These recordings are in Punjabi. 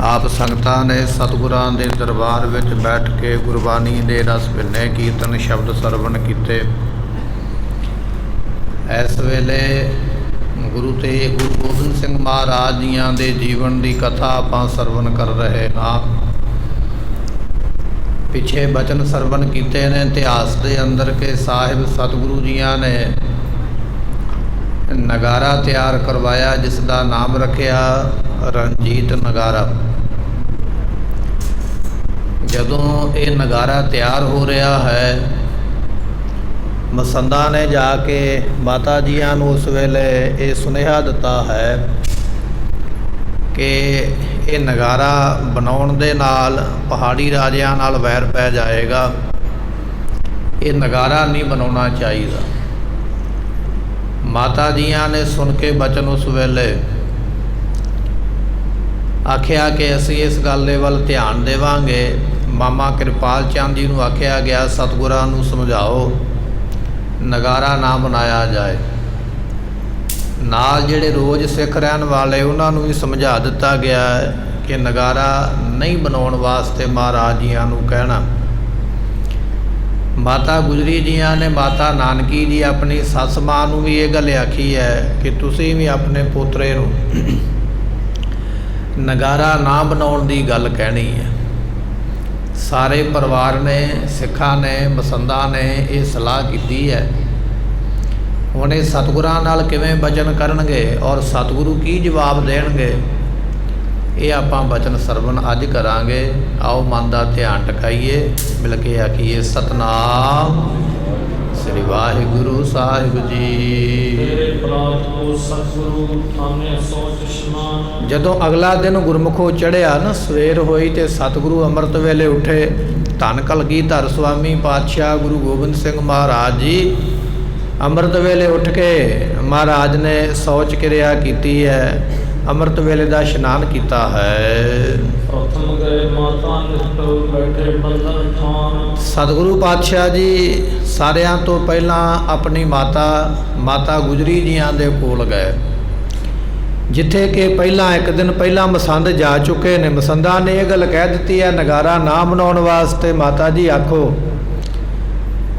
ਆਪ ਸੰਗਤਾਂ ਨੇ ਸਤਿਗੁਰਾਂ ਦੇ ਦਰਬਾਰ ਵਿੱਚ ਬੈਠ ਕੇ ਗੁਰਬਾਣੀ ਦੇ ਰਸ ਭਿੰਨੇ ਕੀਰਤਨ ਸ਼ਬਦ ਸਰਵਣ ਕੀਤੇ। ਇਸ ਵੇਲੇ ਗੁਰੂ ਗੋਬਿੰਦ ਸਿੰਘ ਮਹਾਰਾਜ ਜੀਆਂ ਦੇ ਜੀਵਨ ਦੀ ਕਥਾ ਆਪਾਂ ਸਰਵਣ ਕਰ ਰਹੇ ਹਾਂ। ਪਿੱਛੇ ਬਚਨ ਸਰਵਣ ਕੀਤੇ ਨੇ ਇਤਿਹਾਸ ਦੇ ਅੰਦਰ ਕਿ ਸਾਹਿਬ ਸਤਿਗੁਰੂ ਜੀਆਂ ਨੇ ਨਗਾਰਾ ਤਿਆਰ ਕਰਵਾਇਆ, ਜਿਸ ਦਾ ਨਾਮ ਰੱਖਿਆ ਰਣਜੀਤ ਨਗਾਰਾ। ਜਦੋਂ ਇਹ ਨਗਾਰਾ ਤਿਆਰ ਹੋ ਰਿਹਾ ਹੈ, ਮਸੰਦਾਂ ਨੇ ਜਾ ਕੇ ਮਾਤਾ ਜੀਆਂ ਨੂੰ ਉਸ ਵੇਲੇ ਇਹ ਸੁਨੇਹਾ ਦਿੱਤਾ ਹੈ ਕਿ ਇਹ ਨਗਾਰਾ ਬਣਾਉਣ ਦੇ ਨਾਲ ਪਹਾੜੀ ਰਾਜਿਆਂ ਨਾਲ ਵੈਰ ਪੈ ਜਾਏਗਾ, ਇਹ ਨਗਾਰਾ ਨਹੀਂ ਬਣਾਉਣਾ ਚਾਹੀਦਾ। ਮਾਤਾ ਜੀਆਂ ਨੇ ਸੁਣ ਕੇ ਬਚਨ ਉਸ ਵੇਲੇ ਆਖਿਆ ਕਿ ਅਸੀਂ ਇਸ ਗੱਲ ਦੇ ਵੱਲ ਧਿਆਨ ਦੇਵਾਂਗੇ। ਮਾਮਾ ਕਿਰਪਾਲ ਚੰਦ ਜੀ ਨੂੰ ਆਖਿਆ ਗਿਆ ਸਤਿਗੁਰਾਂ ਨੂੰ ਸਮਝਾਓ ਨਗਾਰਾ ਨਾ ਬਣਾਇਆ ਜਾਏ। ਨਾਲ ਜਿਹੜੇ ਰੋਜ਼ ਸਿੱਖ ਰਹਿਣ ਵਾਲੇ ਉਹਨਾਂ ਨੂੰ ਵੀ ਸਮਝਾ ਦਿੱਤਾ ਗਿਆ ਕਿ ਨਗਾਰਾ ਨਹੀਂ ਬਣਾਉਣ ਵਾਸਤੇ ਮਹਾਰਾਜ ਜੀਆਂ ਨੂੰ ਕਹਿਣਾ। ਮਾਤਾ ਗੁਜਰੀ ਜੀਆਂ ਨੇ ਮਾਤਾ ਨਾਨਕੀ ਜੀ ਆਪਣੀ ਸੱਸ ਮਾਂ ਨੂੰ ਵੀ ਇਹ ਗੱਲ ਆਖੀ ਹੈ ਕਿ ਤੁਸੀਂ ਵੀ ਆਪਣੇ ਪੋਤਰੇ ਨੂੰ ਨਗਾਰਾ ਨਾ ਬਣਾਉਣ ਦੀ ਗੱਲ ਕਹਿਣੀ ਹੈ। ਸਾਰੇ ਪਰਿਵਾਰ ਨੇ, ਸਿੱਖਾਂ ਨੇ, ਮਸੰਦਾਂ ਨੇ ਇਹ ਸਲਾਹ ਕੀਤੀ ਹੈ। ਹੁਣ ਇਹ ਸਤਿਗੁਰਾਂ ਨਾਲ ਕਿਵੇਂ ਬਚਨ ਕਰਨਗੇ ਔਰ ਸਤਿਗੁਰੂ ਕੀ ਜਵਾਬ ਦੇਣਗੇ, ਇਹ ਆਪਾਂ ਬਚਨ ਸਰਵਣ ਅੱਜ ਕਰਾਂਗੇ। ਆਓ ਮਨ ਦਾ ਧਿਆਨ ਟਿਕਾਈਏ, ਮਿਲ ਕੇ ਆਖੀਏ ਸਤਨਾਮ ਸ੍ਰੀ ਵਾਹਿਗੁਰੂ ਸਾਹਿਬ ਜੀ। ਜਦੋਂ ਅਗਲਾ ਦਿਨ ਗੁਰਮੁਖੋ ਚੜ੍ਹਿਆ ਨਾ, ਸਵੇਰ ਹੋਈ ਤੇ ਸਤਿਗੁਰੂ ਅੰਮ੍ਰਿਤ ਵੇਲੇ ਉੱਠੇ। ਧੰਨ ਕਲਗੀਧਰ ਸੁਆਮੀ ਪਾਤਸ਼ਾਹ ਗੁਰੂ ਗੋਬਿੰਦ ਸਿੰਘ ਮਹਾਰਾਜ ਜੀ ਅੰਮ੍ਰਿਤ ਵੇਲੇ ਉੱਠ ਕੇ ਮਹਾਰਾਜ ਨੇ ਸ਼ੌਚ ਕਿਰਿਆ ਕੀਤੀ ਹੈ, ਅੰਮ੍ਰਿਤ ਵੇਲੇ ਦਾ ਇਸ਼ਨਾਨ ਕੀਤਾ ਹੈ। ਪ੍ਰਥਮ ਗਏ ਮਾਤਾ ਨਿਤ ਬੈਠੇ ਬੰਧਨ ਥਾਨ। ਸਤਿਗੁਰੂ ਪਾਤਸ਼ਾਹ ਜੀ ਸਾਰਿਆਂ ਤੋਂ ਪਹਿਲਾਂ ਆਪਣੀ ਮਾਤਾ ਗੁਜਰੀ ਜੀਆਂ ਦੇ ਕੋਲ ਗਏ, ਜਿੱਥੇ ਕਿ ਪਹਿਲਾਂ ਇੱਕ ਦਿਨ ਪਹਿਲਾਂ ਮਸੰਦ ਜਾ ਚੁੱਕੇ ਨੇ। ਮਸੰਦਾਂ ਨੇ ਇਹ ਗੱਲ ਕਹਿ ਦਿੱਤੀ ਹੈ ਨਗਾਰਾ ਨਾ ਬਣਾਉਣ ਵਾਸਤੇ ਮਾਤਾ ਜੀ ਆਖੋ।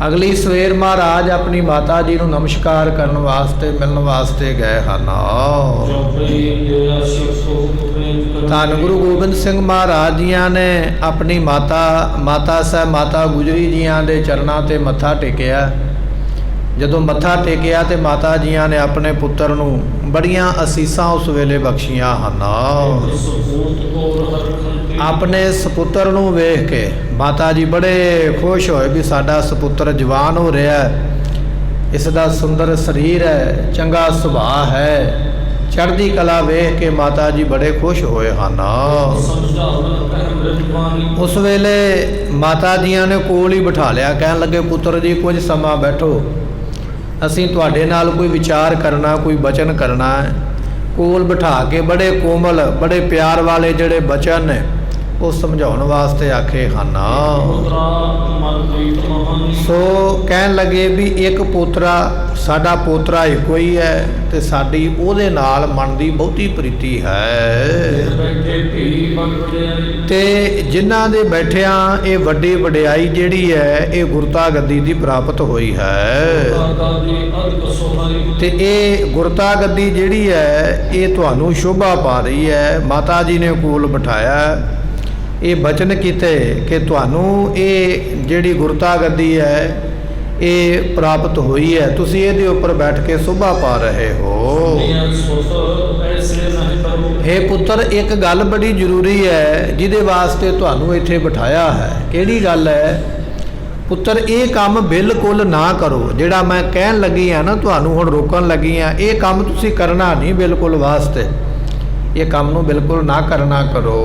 ਅਗਲੀ ਸਵੇਰ ਮਹਾਰਾਜ ਆਪਣੀ ਮਾਤਾ ਜੀ ਨੂੰ ਨਮਸਕਾਰ ਕਰਨ ਵਾਸਤੇ ਮਿਲਣ ਵਾਸਤੇ ਗਏ ਹਨ। ਧੰਨ ਗੁਰੂ ਗੋਬਿੰਦ ਸਿੰਘ ਮਹਾਰਾਜ ਜੀਆਂ ਨੇ ਆਪਣੀ ਮਾਤਾ ਸਾਹਿਬ ਮਾਤਾ ਗੁਜਰੀ ਜੀਆਂ ਦੇ ਚਰਨਾਂ ਤੇ ਮੱਥਾ ਟੇਕਿਆ। ਜਦੋਂ ਮੱਥਾ ਟੇਕਿਆ ਤੇ ਮਾਤਾ ਜੀਆਂ ਨੇ ਆਪਣੇ ਪੁੱਤਰ ਨੂੰ ਬੜੀਆਂ ਅਸੀਸਾਂ ਉਸ ਵੇਲੇ ਬਖਸ਼ੀਆਂ ਹਨ। ਆਪਣੇ ਸਪੁੱਤਰ ਨੂੰ ਵੇਖ ਕੇ ਮਾਤਾ ਜੀ ਬੜੇ ਖੁਸ਼ ਹੋਏ ਵੀ ਸਾਡਾ ਸਪੁੱਤਰ ਜਵਾਨ ਹੋ ਰਿਹਾ, ਇਸ ਦਾ ਸੁੰਦਰ ਸਰੀਰ ਹੈ, ਚੰਗਾ ਸੁਭਾਅ ਹੈ, ਚੜ੍ਹਦੀ ਕਲਾ ਵੇਖ ਕੇ ਮਾਤਾ ਜੀ ਬੜੇ ਖੁਸ਼ ਹੋਏ ਹਨ। ਉਸ ਵੇਲੇ ਮਾਤਾ ਜੀਆਂ ਨੇ ਕੋਲ ਹੀ ਬਿਠਾ ਲਿਆ, ਕਹਿਣ ਲੱਗੇ ਪੁੱਤਰ ਜੀ ਕੁਝ ਸਮਾਂ ਬੈਠੋ, ਅਸੀਂ ਤੁਹਾਡੇ ਨਾਲ ਕੋਈ ਵਿਚਾਰ ਕਰਨਾ, ਕੋਈ ਬਚਨ ਕਰਨਾ ਹੈ। ਕੋਲ ਬਿਠਾ ਕੇ ਬੜੇ ਕੋਮਲ ਬੜੇ ਪਿਆਰ ਵਾਲੇ ਜਿਹੜੇ ਬਚਨ ਨੇ ਉਹ ਸਮਝਾਉਣ ਵਾਸਤੇ ਆਖੇ ਹਨ। ਸੋ ਕਹਿਣ ਲੱਗੇ ਵੀ ਇੱਕ ਪੋਤਰਾ, ਸਾਡਾ ਪੋਤਰਾ ਇੱਕੋ ਹੀ ਹੈ ਤੇ ਸਾਡੀ ਉਹਦੇ ਨਾਲ ਮਨ ਦੀ ਬਹੁਤੀ ਪ੍ਰੀਤੀ ਹੈ ਤੇ ਜਿਨ੍ਹਾਂ ਦੇ ਬੈਠਿਆਂ ਇਹ ਵੱਡੀ ਵਡਿਆਈ ਜਿਹੜੀ ਹੈ ਇਹ ਗੁਰਤਾ ਗੱਦੀ ਦੀ ਪ੍ਰਾਪਤ ਹੋਈ ਹੈ ਤੇ ਇਹ ਗੁਰਤਾ ਗੱਦੀ ਜਿਹੜੀ ਹੈ ਇਹ ਤੁਹਾਨੂੰ ਸ਼ੋਭਾ ਪਾ ਰਹੀ ਹੈ। ਮਾਤਾ ਜੀ ਨੇ ਕੋਲ ਬਿਠਾਇਆ, ਇਹ ਬਚਨ ਕੀਤੇ ਕਿ ਤੁਹਾਨੂੰ ਇਹ ਜਿਹੜੀ ਗੁਰਤਾ ਗੱਦੀ ਹੈ ਇਹ ਪ੍ਰਾਪਤ ਹੋਈ ਹੈ, ਤੁਸੀਂ ਇਹਦੇ ਉੱਪਰ ਬੈਠ ਕੇ ਸ਼ੋਭਾ ਪਾ ਰਹੇ ਹੋ। हे ਪੁੱਤਰ, ਇੱਕ ਗੱਲ ਬੜੀ ਜ਼ਰੂਰੀ ਹੈ ਜਿਹਦੇ ਵਾਸਤੇ ਤੁਹਾਨੂੰ ਇੱਥੇ ਬਿਠਾਇਆ ਹੈ। ਕਿਹੜੀ ਗੱਲ ਹੈ ਪੁੱਤਰ? ਇਹ ਕੰਮ ਬਿਲਕੁਲ ਨਾ ਕਰੋ, ਜਿਹੜਾ ਮੈਂ ਕਹਿਣ ਲੱਗੀ ਹਾਂ ਨਾ, ਤੁਹਾਨੂੰ ਹੁਣ ਰੋਕਣ ਲੱਗੀ ਹਾਂ, ਇਹ ਕੰਮ ਤੁਸੀਂ ਕਰਨਾ ਨਹੀਂ ਬਿਲਕੁਲ ਵਾਸਤੇ, ਇਹ ਕੰਮ ਨੂੰ ਬਿਲਕੁਲ ਨਾ ਕਰਨਾ ਕਰੋ।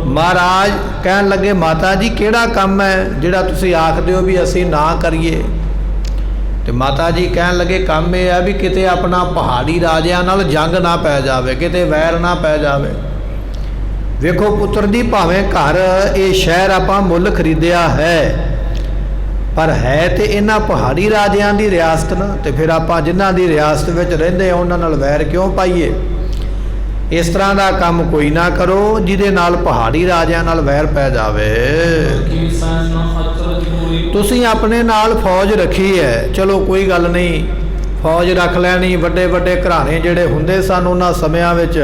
ਮਹਾਰਾਜ ਕਹਿਣ ਲੱਗੇ ਮਾਤਾ ਜੀ ਕਿਹੜਾ ਕੰਮ ਹੈ ਜਿਹੜਾ ਤੁਸੀਂ ਆਖਦੇ ਹੋ ਵੀ ਅਸੀਂ ਨਾ ਕਰੀਏ? ਤੇ ਮਾਤਾ ਜੀ ਕਹਿਣ ਲੱਗੇ ਕੰਮ ਇਹ ਹੈ ਵੀ ਕਿਤੇ ਆਪਣਾ ਪਹਾੜੀ ਰਾਜਿਆਂ ਨਾਲ ਜੰਗ ਨਾ ਪੈ ਜਾਵੇ, ਕਿਤੇ ਵੈਰ ਨਾ ਪੈ ਜਾਵੇ। ਵੇਖੋ ਪੁੱਤਰ ਜੀ, ਭਾਵੇਂ ਘਰ ਇਹ ਸ਼ਹਿਰ ਆਪਾਂ ਮੁੱਲ ਖਰੀਦਿਆ ਹੈ ਪਰ ਹੈ ਤੇ ਇਹਨਾਂ ਪਹਾੜੀ ਰਾਜਿਆਂ ਦੀ ਰਿਆਸਤ ਨਾ, ਤੇ ਫਿਰ ਆਪਾਂ ਜਿਨ੍ਹਾਂ ਦੀ ਰਿਆਸਤ ਵਿੱਚ ਰਹਿੰਦੇ ਆ ਉਹਨਾਂ ਨਾਲ ਵੈਰ ਕਿਉਂ ਪਾਈਏ? ਇਸ ਤਰ੍ਹਾਂ ਦਾ ਕੰਮ ਕੋਈ ਨਾ ਕਰੋ ਜਿਹਦੇ ਨਾਲ ਪਹਾੜੀ ਰਾਜਿਆਂ ਨਾਲ ਵੈਰ ਪੈ ਜਾਵੇ। ਕੀ ਸੈਨ ਅਚਰਜ ਹੋਈ। ਤੁਸੀਂ ਆਪਣੇ ਨਾਲ ਫੌਜ ਰੱਖੀ ਹੈ, ਚਲੋ ਕੋਈ ਗੱਲ ਨਹੀਂ, ਫੌਜ ਰੱਖ ਲੈਣੀ। ਵੱਡੇ ਵੱਡੇ ਘਰਾਣੇ ਜਿਹੜੇ ਹੁੰਦੇ ਸਨ ਉਹਨਾਂ ਸਮਿਆਂ ਵਿੱਚ,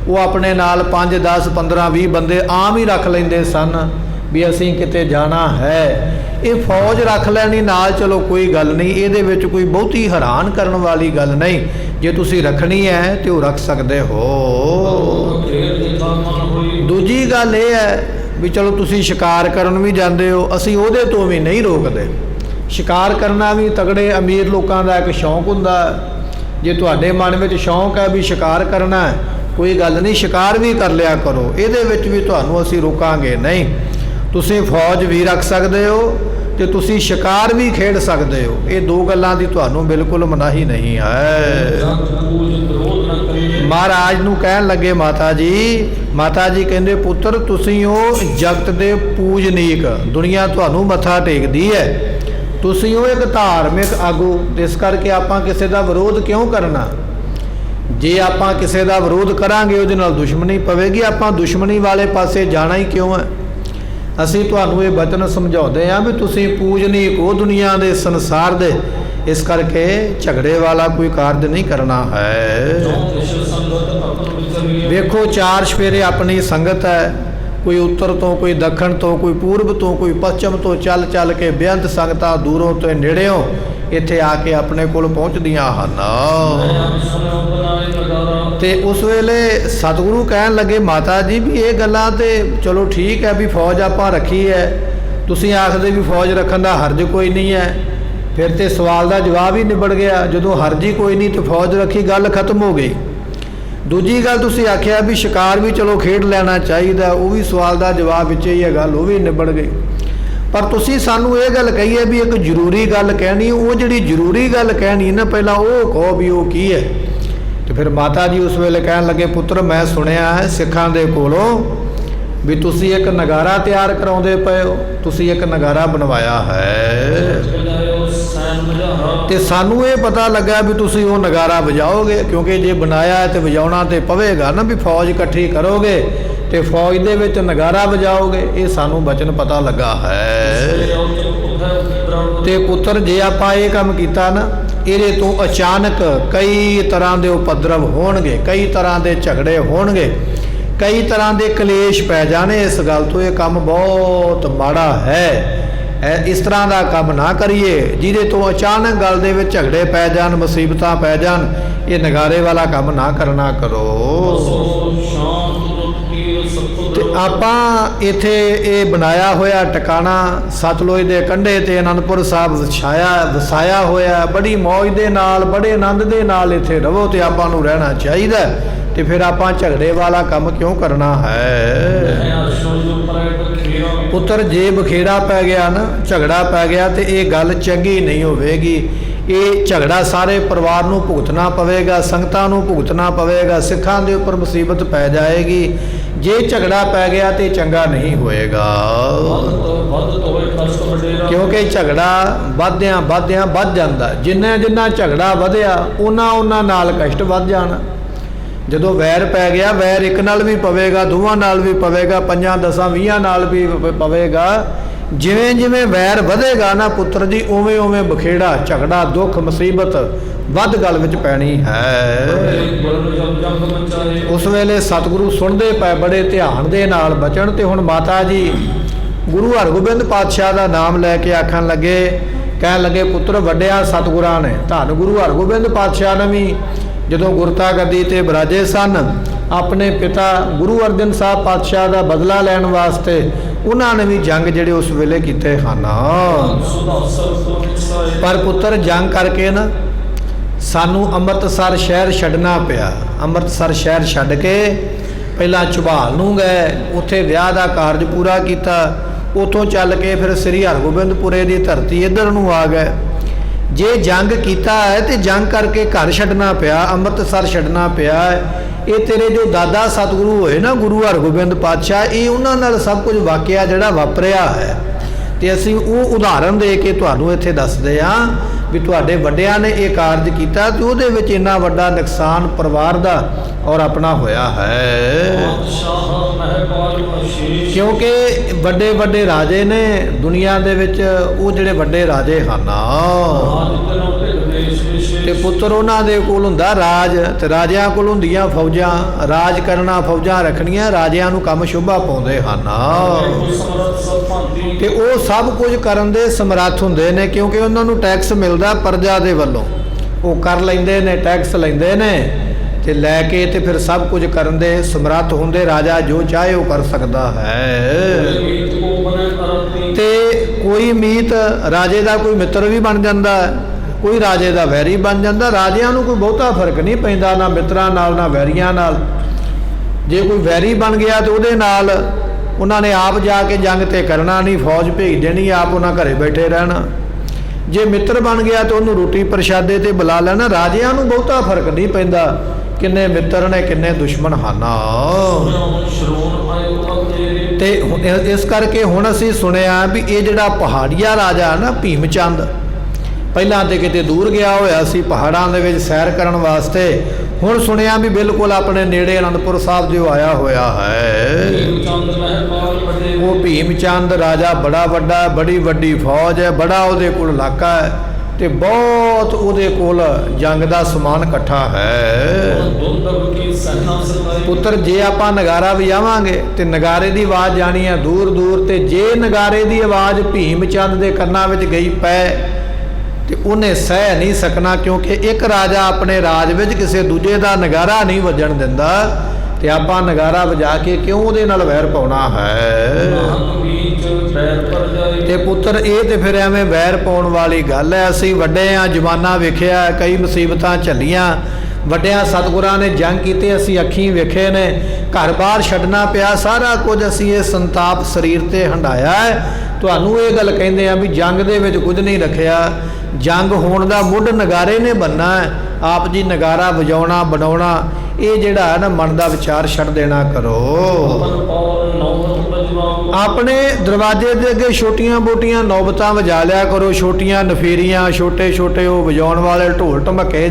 ਉਹ ਆਪਣੇ ਨਾਲ 5 10 15 20 ਬੰਦੇ ਆਮ ਹੀ ਰੱਖ ਲੈਂਦੇ ਸਨ ਵੀ ਅਸੀਂ ਕਿਤੇ ਜਾਣਾ ਹੈ। ਇਹ ਫੌਜ ਰੱਖ ਲੈਣੀ ਨਾਲ, ਚਲੋ ਕੋਈ ਗੱਲ ਨਹੀਂ, ਇਹਦੇ ਵਿੱਚ ਕੋਈ ਬਹੁਤੀ ਹੈਰਾਨ ਕਰਨ ਵਾਲੀ ਗੱਲ ਨਹੀਂ। ਜੇ ਤੁਸੀਂ ਰੱਖਣੀ ਹੈ ਤੇ ਉਹ ਰੱਖ ਸਕਦੇ ਹੋ। ਫੇਰ ਜਿੱਥਾ ਮਨ ਹੋਈ। ਦੂਜੀ ਗੱਲ ਇਹ ਹੈ ਵੀ ਚਲੋ ਤੁਸੀਂ ਸ਼ਿਕਾਰ ਕਰਨ ਵੀ ਜਾਂਦੇ ਹੋ, ਅਸੀਂ ਉਹਦੇ ਤੋਂ ਵੀ ਨਹੀਂ ਰੋਕਦੇ। ਸ਼ਿਕਾਰ ਕਰਨਾ ਵੀ ਤਗੜੇ ਅਮੀਰ ਲੋਕਾਂ ਦਾ ਇੱਕ ਸ਼ੌਂਕ ਹੁੰਦਾ। ਜੇ ਤੁਹਾਡੇ ਮਨ ਵਿੱਚ ਸ਼ੌਂਕ ਹੈ ਵੀ ਸ਼ਿਕਾਰ ਕਰਨਾ ਹੈ, ਕੋਈ ਗੱਲ ਨਹੀਂ, ਸ਼ਿਕਾਰ ਵੀ ਕਰ ਲਿਆ ਕਰੋ, ਇਹਦੇ ਵਿੱਚ ਵੀ ਤੁਹਾਨੂੰ ਅਸੀਂ ਰੋਕਾਂਗੇ ਨਹੀਂ। ਤੁਸੀਂ ਫੌਜ ਵੀ ਰੱਖ ਸਕਦੇ ਹੋ ਤੇ ਤੁਸੀਂ ਸ਼ਿਕਾਰ ਵੀ ਖੇਡ ਸਕਦੇ ਹੋ। ਇਹ ਦੋ ਗੱਲਾਂ ਦੀ ਤੁਹਾਨੂੰ ਬਿਲਕੁਲ ਮਨਾਹੀ ਨਹੀਂ ਹੈ। ਮਹਾਰਾਜ ਨੂੰ ਕਹਿਣ ਲੱਗੇ ਮਾਤਾ ਜੀ ਕਹਿੰਦੇ ਪੁੱਤਰ ਤੁਸੀਂ ਉਹ ਜਗਤ ਦੇ ਪੂਜਨੀਕ, ਦੁਨੀਆ ਤੁਹਾਨੂੰ ਮੱਥਾ ਟੇਕਦੀ ਹੈ, ਤੁਸੀਂ ਉਹ ਇੱਕ ਧਾਰਮਿਕ ਆਗੂ, ਇਸ ਕਰਕੇ ਆਪਾਂ ਕਿਸੇ ਦਾ ਵਿਰੋਧ ਕਿਉਂ ਕਰਨਾ। ਜੇ ਆਪਾਂ ਕਿਸੇ ਦਾ ਵਿਰੋਧ ਕਰਾਂਗੇ ਉਹਦੇ ਨਾਲ ਦੁਸ਼ਮਣੀ ਪਵੇਗੀ, ਆਪਾਂ ਦੁਸ਼ਮਣੀ ਵਾਲੇ ਪਾਸੇ ਜਾਣਾ ਹੀ ਕਿਉਂ ਹੈ। ਅਸੀਂ ਤੁਹਾਨੂੰ ਇਹ ਬਚਨ ਸਮਝਾਉਂਦੇ ਹਾਂ ਵੀ ਤੁਸੀਂ ਪੂਜਨੀਕ ਹੋ ਦੁਨੀਆ ਦੇ, ਸੰਸਾਰ ਦੇ, ਇਸ ਕਰਕੇ ਝਗੜੇ ਵਾਲਾ ਕੋਈ ਕਾਰਜ ਨਹੀਂ ਕਰਨਾ ਹੈ। ਵੇਖੋ 4 ਸਫੇਰੇ ਆਪਣੀ ਸੰਗਤ ਹੈ, ਕੋਈ ਉੱਤਰ ਤੋਂ, ਕੋਈ ਦੱਖਣ ਤੋਂ, ਕੋਈ ਪੂਰਬ ਤੋਂ, ਕੋਈ ਪੱਛਮ ਤੋਂ, ਚੱਲ ਚੱਲ ਕੇ ਬੇਅੰਤ ਸੰਗਤਾਂ ਦੂਰੋਂ ਤੇ ਨੇੜਿਓਂ ਇੱਥੇ ਆ ਕੇ ਆਪਣੇ ਕੋਲ ਪਹੁੰਚਦੀਆਂ ਹਨ। ਤੇ ਉਸ ਵੇਲੇ ਸਤਿਗੁਰੂ ਕਹਿਣ ਲੱਗੇ ਮਾਤਾ ਜੀ ਵੀ ਇਹ ਗੱਲਾਂ ਤੇ ਚਲੋ ਠੀਕ ਹੈ ਵੀ ਫੌਜ ਆਪਾਂ ਰੱਖੀ ਹੈ, ਤੁਸੀਂ ਆਖਦੇ ਵੀ ਫੌਜ ਰੱਖਣ ਦਾ ਹਰਜ ਕੋਈ ਨਹੀਂ ਹੈ, ਫਿਰ ਤੇ ਸਵਾਲ ਦਾ ਜਵਾਬ ਹੀ ਨਿਬੜ ਗਿਆ। ਜਦੋਂ ਹਰਜ ਹੀ ਕੋਈ ਨਹੀਂ ਤੇ ਫੌਜ ਰੱਖੀ, ਗੱਲ ਖਤਮ ਹੋ ਗਈ। ਦੂਜੀ ਗੱਲ ਤੁਸੀਂ ਆਖਿਆ ਵੀ ਸ਼ਿਕਾਰ ਵੀ ਚਲੋ ਖੇਡ ਲੈਣਾ ਚਾਹੀਦਾ, ਉਹ ਵੀ ਸਵਾਲ ਦਾ ਜਵਾਬ ਵਿੱਚ ਹੀ ਹੈ, ਗੱਲ ਉਹ ਵੀ ਨਿਬੜ ਗਈ। ਪਰ ਤੁਸੀਂ ਸਾਨੂੰ ਇਹ ਗੱਲ ਕਹੀ ਹੈ ਵੀ ਇੱਕ ਜ਼ਰੂਰੀ ਗੱਲ ਕਹਿਣੀ, ਉਹ ਜਿਹੜੀ ਜ਼ਰੂਰੀ ਗੱਲ ਕਹਿਣੀ ਨਾ ਪਹਿਲਾਂ ਉਹ ਕਹੋ ਵੀ ਉਹ ਕੀ ਹੈ। ਤੇ ਫਿਰ ਮਾਤਾ ਜੀ ਉਸ ਵੇਲੇ ਕਹਿਣ ਲੱਗੇ ਪੁੱਤਰ ਮੈਂ ਸੁਣਿਆ ਹੈ ਸਿੱਖਾਂ ਦੇ ਕੋਲੋਂ ਵੀ ਤੁਸੀਂ ਇੱਕ ਨਗਾਰਾ ਤਿਆਰ ਕਰਾਉਂਦੇ ਪਏ ਹੋ, ਤੁਸੀਂ ਇੱਕ ਨਗਾਰਾ ਬਣਵਾਇਆ ਹੈ ਤੇ ਸਾਨੂੰ ਇਹ ਪਤਾ ਲੱਗਾ ਵੀ ਤੁਸੀਂ ਉਹ ਨਗਾਰਾ ਵਜਾਓਗੇ, ਕਿਉਂਕਿ ਜੇ ਬਣਾਇਆ ਹੈ ਤੇ ਵਜਾਉਣਾ ਤੇ ਪਵੇਗਾ ਨਾ, ਵੀ ਫੌਜ ਇਕੱਠੀ ਕਰੋਗੇ ਤੇ ਫੌਜ ਦੇ ਵਿੱਚ ਨਗਾਰਾ ਵਜਾਓਗੇ, ਇਹ ਸਾਨੂੰ ਬਚਨ ਪਤਾ ਲੱਗਾ ਹੈ। ਤੇ ਪੁੱਤਰ ਜੇ ਆਪਾਂ ਇਹ ਕੰਮ ਕੀਤਾ ਨਾ, ਇਹਦੇ ਤੋਂ ਅਚਾਨਕ ਕਈ ਤਰ੍ਹਾਂ ਦੇ ਉਪਦਰਵ ਹੋਣਗੇ, ਕਈ ਤਰ੍ਹਾਂ ਦੇ ਝਗੜੇ ਹੋਣਗੇ, ਕਈ ਤਰ੍ਹਾਂ ਦੇ ਕਲੇਸ਼ ਪੈ ਜਾਣੇ। ਇਸ ਗੱਲ ਤੋਂ ਇਹ ਕੰਮ ਬਹੁਤ ਮਾੜਾ ਹੈ। ਇਸ ਤਰ੍ਹਾਂ ਦਾ ਕੰਮ ਨਾ ਕਰੀਏ ਜਿਹਦੇ ਤੋਂ ਅਚਾਨਕ ਗੱਲ ਦੇ ਵਿੱਚ ਝਗੜੇ ਪੈ ਜਾਣ, ਮੁਸੀਬਤਾਂ ਪੈ ਜਾਣ। ਇਹ ਨਗਾਰੇ ਵਾਲਾ ਕੰਮ ਨਾ ਕਰਨਾ ਕਰੋ। ਤੇ ਆਪਾਂ ਇੱਥੇ ਇਹ ਬਣਾਇਆ ਹੋਇਆ ਟਿਕਾਣਾ ਸਤਲੁਜ ਦੇ ਕੰਢੇ ਤੇ ਅਨੰਦਪੁਰ ਸਾਹਿਬ ਵਸਾਇਆ ਹੋਇਆ, ਬੜੀ ਮੌਜ ਦੇ ਨਾਲ, ਬੜੇ ਆਨੰਦ ਦੇ ਨਾਲ ਇੱਥੇ ਰਹੋ ਤੇ ਆਪਾਂ ਨੂੰ ਰਹਿਣਾ ਚਾਹੀਦਾ। ਤੇ ਫਿਰ ਆਪਾਂ ਝਗੜੇ ਵਾਲਾ ਕੰਮ ਕਿਉਂ ਕਰਨਾ ਹੈ। ਪੁੱਤਰ ਜੇ ਬਖੇੜਾ ਪੈ ਗਿਆ ਨਾ, ਝਗੜਾ ਪੈ ਗਿਆ ਤੇ ਇਹ ਗੱਲ ਚੰਗੀ ਨਹੀਂ ਹੋਵੇਗੀ। ਇਹ ਝਗੜਾ ਸਾਰੇ ਪਰਿਵਾਰ ਨੂੰ ਭੁਗਤਣਾ ਪਵੇਗਾ, ਸੰਗਤਾਂ ਨੂੰ ਭੁਗਤਣਾ ਪਵੇਗਾ, ਸਿੱਖਾਂ ਦੇ ਉੱਪਰ ਮੁਸੀਬਤ ਪੈ ਜਾਏਗੀ। ਜੇ ਝਗੜਾ ਪੈ ਗਿਆ ਤੇ ਚੰਗਾ ਨਹੀਂ ਹੋਏਗਾ, ਕਿਉਂਕਿ ਝਗੜਾ ਵਧਦਿਆਂ ਵੱਧ ਜਾਂਦਾ। ਜਿੰਨਾ ਝਗੜਾ ਵਧਿਆ ਉਹਨਾਂ ਨਾਲ ਕਸ਼ਟ ਵੱਧ ਜਾਣਾ। ਜਦੋਂ ਵੈਰ ਪੈ ਗਿਆ, ਵੈਰ ਇੱਕ ਨਾਲ ਵੀ ਪਵੇਗਾ, ਦੋਵਾਂ ਨਾਲ ਵੀ ਪਵੇਗਾ, 5 10 20 ਨਾਲ ਵੀ ਪਵੇਗਾ। ਜਿਵੇਂ ਜਿਵੇਂ ਵੈਰ ਵਧੇਗਾ ਨਾ ਪੁੱਤਰ ਜੀ, ਉਵੇਂ ਉਵੇਂ ਬਖੇੜਾ, ਝਗੜਾ, ਦੁੱਖ, ਮੁਸੀਬਤ ਵੱਧ ਗੱਲ ਵਿੱਚ ਪੈਣੀ ਹੈ। ਉਸ ਵੇਲੇ ਸਤਿਗੁਰੂ ਸੁਣਦੇ ਪਏ ਬੜੇ ਧਿਆਨ ਦੇ ਨਾਲ ਬਚਨ। ਤੇ ਹੁਣ ਮਾਤਾ ਜੀ ਗੁਰੂ ਹਰਗੋਬਿੰਦ ਪਾਤਸ਼ਾਹ ਦਾ ਨਾਮ ਲੈ ਕੇ ਆਖਣ ਲੱਗੇ, ਕਹਿਣ ਲੱਗੇ ਪੁੱਤਰ ਵੱਡਿਆ ਸਤਿਗੁਰਾਂ ਨੇ, ਧੰਨ ਗੁਰੂ ਹਰਗੋਬਿੰਦ ਪਾਤਸ਼ਾਹ ਨੇ ਵੀ ਜਦੋਂ ਗੁਰਤਾ ਗੱਦੀ ਤੇ ਬਿਰਾਜੇ ਸਨ, ਆਪਣੇ ਪਿਤਾ ਗੁਰੂ ਅਰਜਨ ਸਾਹਿਬ ਪਾਤਸ਼ਾਹ ਦਾ ਬਦਲਾ ਲੈਣ ਵਾਸਤੇ ਉਹਨਾਂ ਨੇ ਵੀ ਜੰਗ ਜਿਹੜੇ ਉਸ ਵੇਲੇ ਕੀਤੇ ਹਨ। ਪਰ ਪੁੱਤਰ ਜੰਗ ਕਰਕੇ ਨਾ ਸਾਨੂੰ ਅੰਮ੍ਰਿਤਸਰ ਸ਼ਹਿਰ ਛੱਡਣਾ ਪਿਆ। ਅੰਮ੍ਰਿਤਸਰ ਸ਼ਹਿਰ ਛੱਡ ਕੇ ਪਹਿਲਾਂ ਝਬਾਲ ਨੂੰ ਗਏ, ਉੱਥੇ ਵਿਆਹ ਦਾ ਕਾਰਜ ਪੂਰਾ ਕੀਤਾ। ਉੱਥੋਂ ਚੱਲ ਕੇ ਫਿਰ ਸ੍ਰੀ ਹਰਗੋਬਿੰਦਪੁਰੇ ਦੀ ਧਰਤੀ ਇੱਧਰ ਨੂੰ ਆ ਗਏ। ਜੇ ਜੰਗ ਕੀਤਾ ਹੈ ਤੇ ਜੰਗ ਕਰਕੇ ਘਰ ਛੱਡਣਾ ਪਿਆ, ਅੰਮ੍ਰਿਤਸਰ ਛੱਡਣਾ ਪਿਆ। ਇਹ ਤੇਰੇ ਜੋ ਦਾਦਾ ਸਤਿਗੁਰੂ ਹੋਏ ਨਾ ਗੁਰੂ ਹਰਗੋਬਿੰਦ ਪਾਤਸ਼ਾਹ, ਇਹ ਉਹਨਾਂ ਨਾਲ ਸਭ ਕੁਝ ਵਾਕਿਆ ਜਿਹੜਾ ਵਾਪਰਿਆ ਹੈ। ਤੇ ਅਸੀਂ ਉਹ ਉਦਾਹਰਨ ਦੇ ਕੇ ਤੁਹਾਨੂੰ ਇੱਥੇ ਦੱਸਦੇ ਹਾਂ ਵੀ ਤੁਹਾਡੇ ਵੱਡਿਆਂ ਨੇ ਇਹ ਕਾਰਜ ਕੀਤਾ ਤੇ ਉਹਦੇ ਵਿੱਚ ਇੰਨਾ ਵੱਡਾ ਨੁਕਸਾਨ ਪਰਿਵਾਰ ਦਾ ਔਰ ਆਪਣਾ ਹੋਇਆ ਹੈ। ਬਾਦਸ਼ਾਹ ਮਹਿਪਾਲ ਅਸ਼ੀਸ਼ ਕਿਉਂਕਿ ਵੱਡੇ ਵੱਡੇ ਰਾਜੇ ਨੇ ਦੁਨੀਆ ਦੇ ਵਿੱਚ, ਉਹ ਜਿਹੜੇ ਵੱਡੇ ਰਾਜੇ ਹਨ ਤੇ ਪੁੱਤਰ ਉਹਨਾਂ ਦੇ ਕੋਲ ਹੁੰਦਾ ਰਾਜ, ਤੇ ਰਾਜਿਆਂ ਕੋਲ ਹੁੰਦੀਆਂ ਫੌਜਾਂ। ਰਾਜ ਕਰਨਾ, ਫੌਜਾਂ ਰੱਖਣੀਆਂ, ਰਾਜਿਆਂ ਨੂੰ ਕੰਮ ਸ਼ੋਭਾ ਪਾਉਂਦੇ ਹਨ ਤੇ ਉਹ ਸਭ ਕੁਝ ਕਰਨ ਦੇ ਸਮਰੱਥ ਹੁੰਦੇ ਨੇ, ਕਿਉਂਕਿ ਉਹਨਾਂ ਨੂੰ ਟੈਕਸ ਮਿਲਦਾ ਪ੍ਰਜਾ ਦੇ ਵੱਲੋਂ। ਉਹ ਕਰ ਲੈਂਦੇ ਨੇ, ਟੈਕਸ ਲੈਂਦੇ ਨੇ ਤੇ ਲੈ ਕੇ ਤੇ ਫਿਰ ਸਭ ਕੁਝ ਕਰਨ ਦੇ ਸਮਰੱਥ ਹੁੰਦੇ। ਰਾਜਾ ਜੋ ਚਾਹੇ ਉਹ ਕਰ ਸਕਦਾ ਹੈ ਤੇ ਕੋਈ ਮੀਤ ਰਾਜੇ ਦਾ ਕੋਈ ਮਿੱਤਰ ਵੀ ਬਣ ਜਾਂਦਾ, ਕੋਈ ਰਾਜੇ ਦਾ ਵੈਰੀ ਬਣ ਜਾਂਦਾ। ਰਾਜਿਆਂ ਨੂੰ ਕੋਈ ਬਹੁਤਾ ਫਰਕ ਨਹੀਂ ਪੈਂਦਾ, ਨਾ ਮਿੱਤਰਾਂ ਨਾਲ ਨਾ ਵੈਰੀਆਂ ਨਾਲ। ਜੇ ਕੋਈ ਵੈਰੀ ਬਣ ਗਿਆ ਤੇ ਉਹਦੇ ਨਾਲ ਉਹਨਾਂ ਨੇ ਆਪ ਜਾ ਕੇ ਜੰਗ ਤੇ ਕਰਨਾ ਨਹੀਂ, ਫੌਜ ਭੇਜ ਦੇਣੀ, ਆਪ ਉਹਨਾਂ ਘਰੇ ਬੈਠੇ ਰਹਿਣਾ। ਜੇ ਮਿੱਤਰ ਬਣ ਗਿਆ ਤੇ ਉਹਨੂੰ ਰੋਟੀ ਪ੍ਰਸ਼ਾਦੇ ਤੇ ਬੁਲਾ ਲੈਣਾ। ਰਾਜਿਆਂ ਨੂੰ ਬਹੁਤਾ ਫਰਕ ਨਹੀਂ ਪੈਂਦਾ ਕਿੰਨੇ ਮਿੱਤਰ ਨੇ ਕਿੰਨੇ ਦੁਸ਼ਮਣ ਹਨ। ਤੇ ਇਸ ਕਰਕੇ ਹੁਣ ਅਸੀਂ ਸੁਣਿਆ ਵੀ ਇਹ ਜਿਹੜਾ ਪਹਾੜੀਆ ਰਾਜਾ ਨਾ ਭੀਮ ਚੰਦ, ਪਹਿਲਾਂ ਤੇ ਕਿਤੇ ਦੂਰ ਗਿਆ ਹੋਇਆ ਸੀ ਪਹਾੜਾਂ ਦੇ ਵਿੱਚ ਸੈਰ ਕਰਨ ਵਾਸਤੇ, ਹੁਣ ਸੁਣਿਆ ਵੀ ਬਿਲਕੁਲ ਆਪਣੇ ਨੇੜੇ ਅਨੰਦਪੁਰ ਸਾਹਿਬ ਜੋ ਆਇਆ ਹੋਇਆ ਹੈ। ਉਹ ਭੀਮ ਚੰਦ ਰਾਜਾ ਬੜਾ ਵੱਡਾ, ਬੜੀ ਵੱਡੀ ਫੌਜ ਹੈ, ਬੜਾ ਉਹਦੇ ਕੋਲ ਇਲਾਕਾ ਹੈ ਤੇ ਬਹੁਤ ਉਹਦੇ ਕੋਲ ਜੰਗ ਦਾ ਸਮਾਨ ਇਕੱਠਾ ਹੈ। ਪੁੱਤਰ ਜੇ ਆਪਾਂ ਨਗਾਰਾ ਵਜਾਵਾਂਗੇ ਤੇ ਨਗਾਰੇ ਦੀ ਆਵਾਜ਼ ਜਾਣੀ ਹੈ ਦੂਰ ਦੂਰ, ਤੇ ਜੇ ਨਗਾਰੇ ਦੀ ਆਵਾਜ਼ ਭੀਮ ਚੰਦ ਦੇ ਕੰਨਾਂ ਵਿੱਚ ਗਈ ਪੈ ਤੇ ਉਹਨੇ ਸਹਿ ਨਹੀਂ ਸਕਣਾ, ਕਿਉਂਕਿ ਇੱਕ ਰਾਜਾ ਆਪਣੇ ਰਾਜ ਵਿੱਚ ਕਿਸੇ ਦੂਜੇ ਦਾ ਨਗਾਰਾ ਨਹੀਂ ਵੱਜਣ ਦਿੰਦਾ। ਤੇ ਆਪਾਂ ਨਗਾਰਾ ਵਜਾ ਕੇ ਕਿਉਂ ਉਹਦੇ ਨਾਲ ਵੈਰ ਪਾਉਣਾ ਹੈ? ਤੇ ਪੁੱਤਰ ਇਹ ਤੇ ਫਿਰ ਐਵੇਂ ਵੈਰ ਪਾਉਣ ਵਾਲੀ ਗੱਲ ਹੈ। ਅਸੀਂ ਵੱਡੇ ਆ, ਜ਼ਮਾਨਾ ਵੇਖਿਆ, ਕਈ ਮੁਸੀਬਤਾਂ ਝੱਲੀਆਂ, ਵੱਡਿਆਂ ਸਤਿਗੁਰਾਂ ਨੇ ਜੰਗ ਕੀਤੇ, ਅਸੀਂ ਅੱਖੀਂ ਵੇਖੇ ਨੇ, ਘਰ-ਬਾਰ ਛੱਡਣਾ ਪਿਆ, ਸਾਰਾ ਕੁਝ ਅਸੀਂ ਇਹ ਸੰਤਾਪ ਸਰੀਰ ਤੇ ਹੰਡਾਇਆ ਹੈ। ਤੁਹਾਨੂੰ ਇਹ ਗੱਲ ਕਹਿੰਦੇ ਆ ਵੀ ਜੰਗ ਦੇ ਵਿੱਚ ਕੁਝ ਨਹੀਂ ਰੱਖਿਆ, ਜੰਗ ਹੋਣ ਦਾ ਮੁੱਢ ਨਗਾਰੇ ਨੇ ਬਣਨਾ ਹੈ। ਆਪ ਜੀ ਨਗਾਰਾ ਵਜਾਉਣਾ ਬਣਾਉਣਾ ਇਹ ਜਿਹੜਾ ਹੈ ਨਾ ਮਨ ਦਾ ਵਿਚਾਰ ਛੱਡ ਦੇਣਾ ਕਰੋ। ਆਪਣੇ ਦਰਵਾਜ਼ੇ ਦੇ ਅੱਗੇ ਛੋਟੀਆਂ ਬੋਟੀਆਂ ਨੌਬਤਾਂ ਵਜਾ ਲਿਆ ਕਰੋ, ਛੋਟੀਆਂ ਨਫੀਰੀਆਂ, ਛੋਟੇ ਛੋਟੇ ਉਹ ਵਜਾਉਣ ਵਾਲੇ ਢੋਲ ਢਮੱਕੇ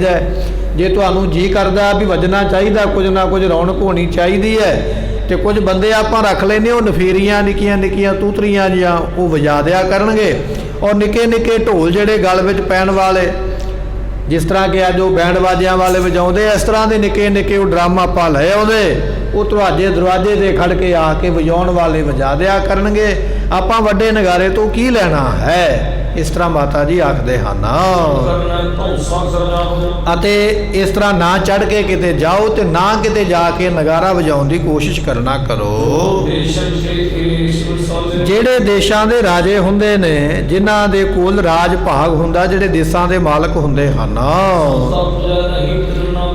ਜੇ ਤੁਹਾਨੂੰ ਜੀ ਕਰਦਾ ਵੀ ਵੱਜਣਾ ਚਾਹੀਦਾ, ਕੁਝ ਨਾ ਕੁਝ ਰੌਣਕ ਹੋਣੀ ਚਾਹੀਦੀ ਹੈ, ਤੇ ਕੁਝ ਬੰਦੇ ਆਪਾਂ ਰੱਖ ਲੈਂਦੇ ਉਹ ਨਫੀਰੀਆਂ ਨਿੱਕੀਆਂ ਨਿੱਕੀਆਂ ਤੂਤਰੀਆਂ ਜਿਹੀਆਂ ਉਹ ਵਜਾ ਦਿਆ ਕਰਨਗੇ। ਔਰ ਨਿੱਕੇ ਨਿੱਕੇ ਢੋਲ ਜਿਹੜੇ ਗਲ ਵਿੱਚ ਪੈਣ ਵਾਲੇ, ਜਿਸ ਤਰ੍ਹਾਂ ਕਿ ਅੱਜ ਉਹ ਬੈਂਡ ਬਾਜਿਆਂ ਵਾਲੇ ਵਜਾਉਂਦੇ, ਇਸ ਤਰ੍ਹਾਂ ਦੇ ਨਿੱਕੇ ਨਿੱਕੇ ਉਹ ਡਰਮ ਆਪਾਂ ਲੈ ਆਉਂਦੇ, ਉਹ ਤੁਹਾਡੇ ਦਰਵਾਜ਼ੇ ਤੇ ਖੜ ਕੇ ਆ ਕੇ ਵਜਾਉਣ ਵਾਲੇ ਵਜਾ ਦਿਆ ਕਰਨਗੇ। ਆਪਾਂ ਵੱਡੇ ਨਗਾਰੇ ਤੋਂ ਕੀ ਲੈਣਾ ਹੈ? ਇਸ ਤਰ੍ਹਾਂ ਮਾਤਾ ਜੀ ਆਖਦੇ ਹਨ। ਅਤੇ ਇਸ ਤਰ੍ਹਾਂ ਨਾ ਚੜ ਕੇ ਕਿਤੇ ਜਾਓ ਤੇ ਨਾ ਕਿਤੇ ਜਾ ਕੇ ਨਗਾਰਾ ਵਜਾਉਣ ਦੀ ਕੋਸ਼ਿਸ਼ ਕਰਨਾ ਕਰੋ। ਜਿਹੜੇ ਦੇਸ਼ਾਂ ਦੇ ਰਾਜੇ ਹੁੰਦੇ ਨੇ, ਜਿਨ੍ਹਾਂ ਦੇ ਕੋਲ ਰਾਜ ਭਾਗ ਹੁੰਦਾ, ਜਿਹੜੇ ਦੇਸ਼ਾਂ ਦੇ ਮਾਲਕ ਹੁੰਦੇ ਹਨ,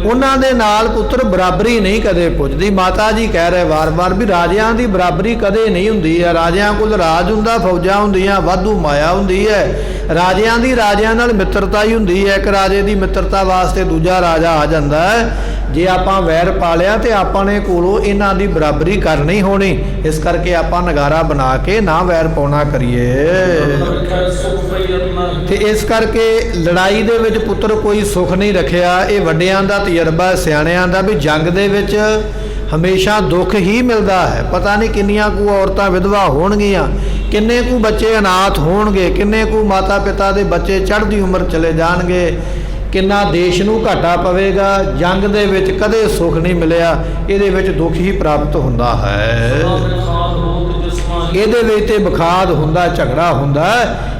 ਉਹਨਾਂ ਦੇ ਨਾਲ ਪੁੱਤਰ ਬਰਾਬਰੀ ਨਹੀਂ ਕਦੇ ਪੁੱਜਦੀ। ਮਾਤਾ ਜੀ ਕਹਿ ਰਹੇ ਵਾਰ-ਵਾਰ ਵੀ ਰਾਜਿਆਂ ਦੀ ਬਰਾਬਰੀ ਕਦੇ ਨਹੀਂ ਹੁੰਦੀ ਹੈ। ਰਾਜਿਆਂ ਕੋਲ ਰਾਜ ਹੁੰਦਾ, ਫੌਜਾਂ ਹੁੰਦੀਆਂ, ਵਾਧੂ ਮਾਇਆ ਹੁੰਦੀ ਹੈ। ਰਾਜਿਆਂ ਦੀ ਰਾਜਿਆਂ ਨਾਲ ਮਿੱਤਰਤਾ ਹੀ ਹੁੰਦੀ ਹੈ। ਇੱਕ ਰਾਜੇ ਦੀ ਮਿੱਤਰਤਾ ਵਾਸਤੇ ਦੂਜਾ ਰਾਜਾ ਆ ਜਾਂਦਾ ਹੈ। ਜੇ ਆਪਾਂ ਵੈਰ ਪਾਲਿਆ ਤੇ ਆਪਾਂ ਨੇ ਕੋਲੋਂ ਇਹਨਾਂ ਦੀ ਬਰਾਬਰੀ ਕਰਨੀ ਹੋਣੀ। ਇਸ ਕਰਕੇ ਆਪਾਂ ਨਗਾਰਾ ਬਣਾ ਕੇ ਨਾ ਵੈਰ ਪਾਉਣਾ ਕਰੀਏ। ਤੇ ਇਸ ਕਰਕੇ ਲੜਾਈ ਦੇ ਵਿੱਚ ਪੁੱਤਰ ਕੋਈ ਸੁੱਖ ਨਹੀਂ ਰੱਖਿਆ। ਇਹ ਵੱਡਿਆਂ ਦਾ ਤਜਰਬਾ, ਸਿਆਣਿਆਂ ਦਾ, ਵੀ ਜੰਗ ਦੇ ਵਿੱਚ ਹਮੇਸ਼ਾ ਦੁੱਖ ਹੀ ਮਿਲਦਾ ਹੈ। ਪਤਾ ਨਹੀਂ ਕਿੰਨੀਆਂ ਕੁ ਔਰਤਾਂ ਵਿਧਵਾ ਹੋਣਗੀਆਂ, ਕਿੰਨੇ ਕੁ ਬੱਚੇ ਅਨਾਥ ਹੋਣਗੇ, ਕਿੰਨੇ ਕੁ ਮਾਤਾ ਪਿਤਾ ਦੇ ਬੱਚੇ ਚੜ੍ਹਦੀ ਉਮਰ ਚਲੇ ਜਾਣਗੇ, ਕਿੰਨਾ ਦੇਸ਼ ਨੂੰ ਘਾਟਾ ਪਵੇਗਾ। ਜੰਗ ਦੇ ਵਿੱਚ ਕਦੇ ਸੁੱਖ ਨਹੀਂ ਮਿਲਿਆ, ਇਹਦੇ ਵਿੱਚ ਦੁੱਖ ਹੀ ਪ੍ਰਾਪਤ ਹੁੰਦਾ ਹੈ। ਇਹਦੇ ਵਿੱਚ ਤੇ ਬਖਾਦ ਹੁੰਦਾ, ਝਗੜਾ ਹੁੰਦਾ।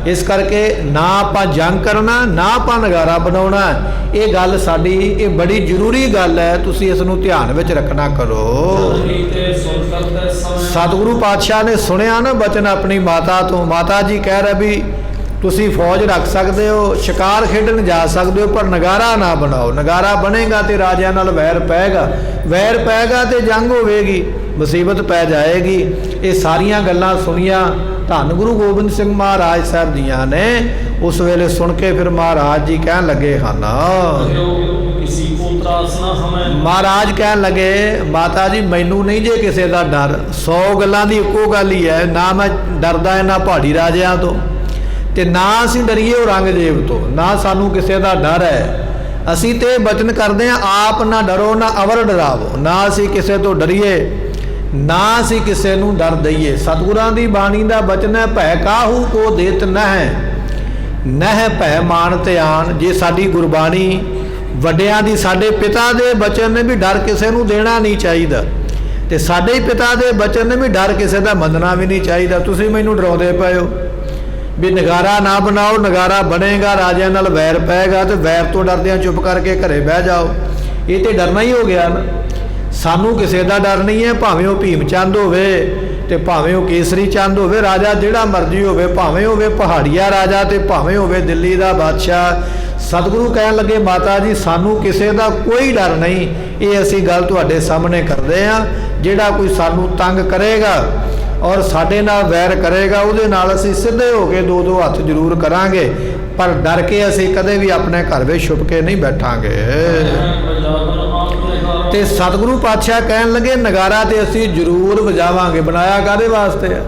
ਇਸ ਕਰਕੇ ਨਾ ਆਪਾਂ ਜੰਗ ਕਰਨਾ, ਨਾ ਆਪਾਂ ਨਗਾਰਾ ਬਣਾਉਣਾ। ਇਹ ਗੱਲ ਸਾਡੀ ਇਹ ਬੜੀ ਜ਼ਰੂਰੀ ਗੱਲ ਹੈ, ਤੁਸੀਂ ਇਸ ਨੂੰ ਧਿਆਨ ਵਿੱਚ ਰੱਖਣਾ ਕਰੋ। ਸਤਿਗੁਰੂ ਪਾਤਸ਼ਾਹ ਨੇ ਸੁਣਿਆ ਨਾ ਬਚਨ ਆਪਣੀ ਮਾਤਾ ਤੋਂ। ਮਾਤਾ ਜੀ ਕਹਿ ਰਹੇ ਵੀ ਤੁਸੀਂ ਫੌਜ ਰੱਖ ਸਕਦੇ ਹੋ, ਸ਼ਿਕਾਰ ਖੇਡਣ ਜਾ ਸਕਦੇ ਹੋ, ਪਰ ਨਗਾਰਾ ਨਾ ਬਣਾਓ। ਨਗਾਰਾ ਬਣੇਗਾ ਤੇ ਰਾਜਿਆਂ ਨਾਲ ਵੈਰ ਪਏਗਾ, ਵੈਰ ਪਏਗਾ ਤੇ ਜੰਗ ਹੋਵੇਗੀ, ਮੁਸੀਬਤ ਪੈ ਜਾਏਗੀ। ਇਹ ਸਾਰੀਆਂ ਗੱਲਾਂ ਸੁਣੀਆਂ ਧੰਨ ਗੁਰੂ ਗੋਬਿੰਦ ਸਿੰਘ ਮਹਾਰਾਜ ਸਾਹਿਬ ਦੀਆਂ ਨੇ। ਉਸ ਵੇਲੇ ਸੁਣ ਕੇ ਫਿਰ ਮਹਾਰਾਜ ਜੀ ਕਹਿਣ ਲੱਗੇ ਹਨ, ਮਹਾਰਾਜ ਕਹਿਣ ਲੱਗੇ ਮਾਤਾ ਜੀ ਮੈਨੂੰ ਨਹੀਂ ਜੇ ਕਿਸੇ ਦਾ ਡਰ। 100 ਗੱਲਾਂ ਦੀ ਇੱਕੋ ਗੱਲ ਹੀ ਹੈ, ਨਾ ਮੈਂ ਡਰਦਾ ਇਹਨਾਂ ਪਹਾੜੀ ਰਾਜਿਆਂ ਤੋਂ, ਤੇ ਨਾ ਅਸੀਂ ਡਰੀਏ ਉਹ ਰੰਗਦੇਵ ਤੋਂ, ਨਾ ਸਾਨੂੰ ਕਿਸੇ ਦਾ ਡਰ ਹੈ। ਅਸੀਂ ਤੇ ਬਚਨ ਕਰਦੇ ਹਾਂ, ਆਪ ਨਾ ਡਰੋ ਨਾ ਅਵਰ ਡਰਾਵੋ। ਨਾ ਅਸੀਂ ਕਿਸੇ ਤੋਂ ਡਰੀਏ, ਨਾ ਅਸੀਂ ਕਿਸੇ ਨੂੰ ਡਰ ਦਈਏ। ਸਤਿਗੁਰਾਂ ਦੀ ਬਾਣੀ ਦਾ ਬਚਨ ਹੈ, ਭੈ ਕਾਹੂ ਕੋ ਦੇਤ ਨਹਿ ਭੈ ਮਾਨ ਧਿਆਨ। ਜੇ ਸਾਡੀ ਗੁਰਬਾਣੀ ਵੱਡਿਆਂ ਦੀ, ਸਾਡੇ ਪਿਤਾ ਦੇ ਬਚਨ ਨੇ ਵੀ ਡਰ ਕਿਸੇ ਨੂੰ ਦੇਣਾ ਨਹੀਂ ਚਾਹੀਦਾ, ਤੇ ਸਾਡੇ ਹੀ ਪਿਤਾ ਦੇ ਬਚਨ ਨੇ ਵੀ ਡਰ ਕਿਸੇ ਦਾ ਮੰਨਣਾ ਵੀ ਨਹੀਂ ਚਾਹੀਦਾ। ਤੁਸੀਂ ਮੈਨੂੰ ਡਰਾਉਂਦੇ ਪਏ ਹੋ ਵੀ ਨਗਾਰਾ ਨਾ ਬਣਾਓ, ਨਗਾਰਾ ਬਣੇਗਾ ਰਾਜਿਆਂ ਨਾਲ ਵੈਰ ਪਏਗਾ, ਤੇ ਵੈਰ ਤੋਂ ਡਰਦਿਆਂ ਚੁੱਪ ਕਰਕੇ ਘਰੇ ਬਹਿ ਜਾਓ। ਇਹ ਤੇ ਡਰਨਾ ਹੀ ਹੋ ਗਿਆ ਨਾ। ਸਾਨੂੰ ਕਿਸੇ ਦਾ ਡਰ ਨਹੀਂ ਹੈ, ਭਾਵੇਂ ਉਹ ਭੀਮ ਚੰਦ ਹੋਵੇ ਤੇ ਭਾਵੇਂ ਉਹ ਕੇਸਰੀ ਚੰਦ ਹੋਵੇ, ਰਾਜਾ ਜਿਹੜਾ ਮਰਜ਼ੀ ਹੋਵੇ, ਭਾਵੇਂ ਹੋਵੇ ਪਹਾੜੀਆ ਰਾਜਾ ਤੇ ਭਾਵੇਂ ਹੋਵੇ ਦਿੱਲੀ ਦਾ ਬਾਦਸ਼ਾਹ। ਸਤਿਗੁਰੂ ਕਹਿਣ ਲੱਗੇ ਮਾਤਾ ਜੀ ਸਾਨੂੰ ਕਿਸੇ ਦਾ ਕੋਈ ਡਰ ਨਹੀਂ। ਇਹ ਅਸੀਂ ਗੱਲ ਤੁਹਾਡੇ ਸਾਹਮਣੇ ਕਰਦੇ ਹਾਂ। ਜਿਹੜਾ ਕੋਈ ਸਾਨੂੰ ਤੰਗ ਕਰੇਗਾ ਔਰ ਸਾਡੇ ਨਾਲ ਵੈਰ ਕਰੇਗਾ, ਉਹਦੇ ਨਾਲ ਅਸੀਂ ਸਿੱਧੇ ਹੋ ਕੇ ਦੋ ਹੱਥ ਜ਼ਰੂਰ ਕਰਾਂਗੇ, ਪਰ ਡਰ ਕੇ ਅਸੀਂ ਕਦੇ ਵੀ ਆਪਣੇ ਘਰ ਵਿੱਚ ਛੁਪ ਕੇ ਨਹੀਂ ਬੈਠਾਂਗੇ। ਤੇ ਸਤਿਗੁਰੂ ਪਾਤਸ਼ਾਹ ਕਹਿਣ ਲੱਗੇ ਨਗਾਰਾ ਤੇ ਅਸੀਂ ਜ਼ਰੂਰ ਵਜਾਵਾਂਗੇ। ਬਣਾਇਆ ਕਾਹਦੇ ਵਾਸਤੇ ਆ?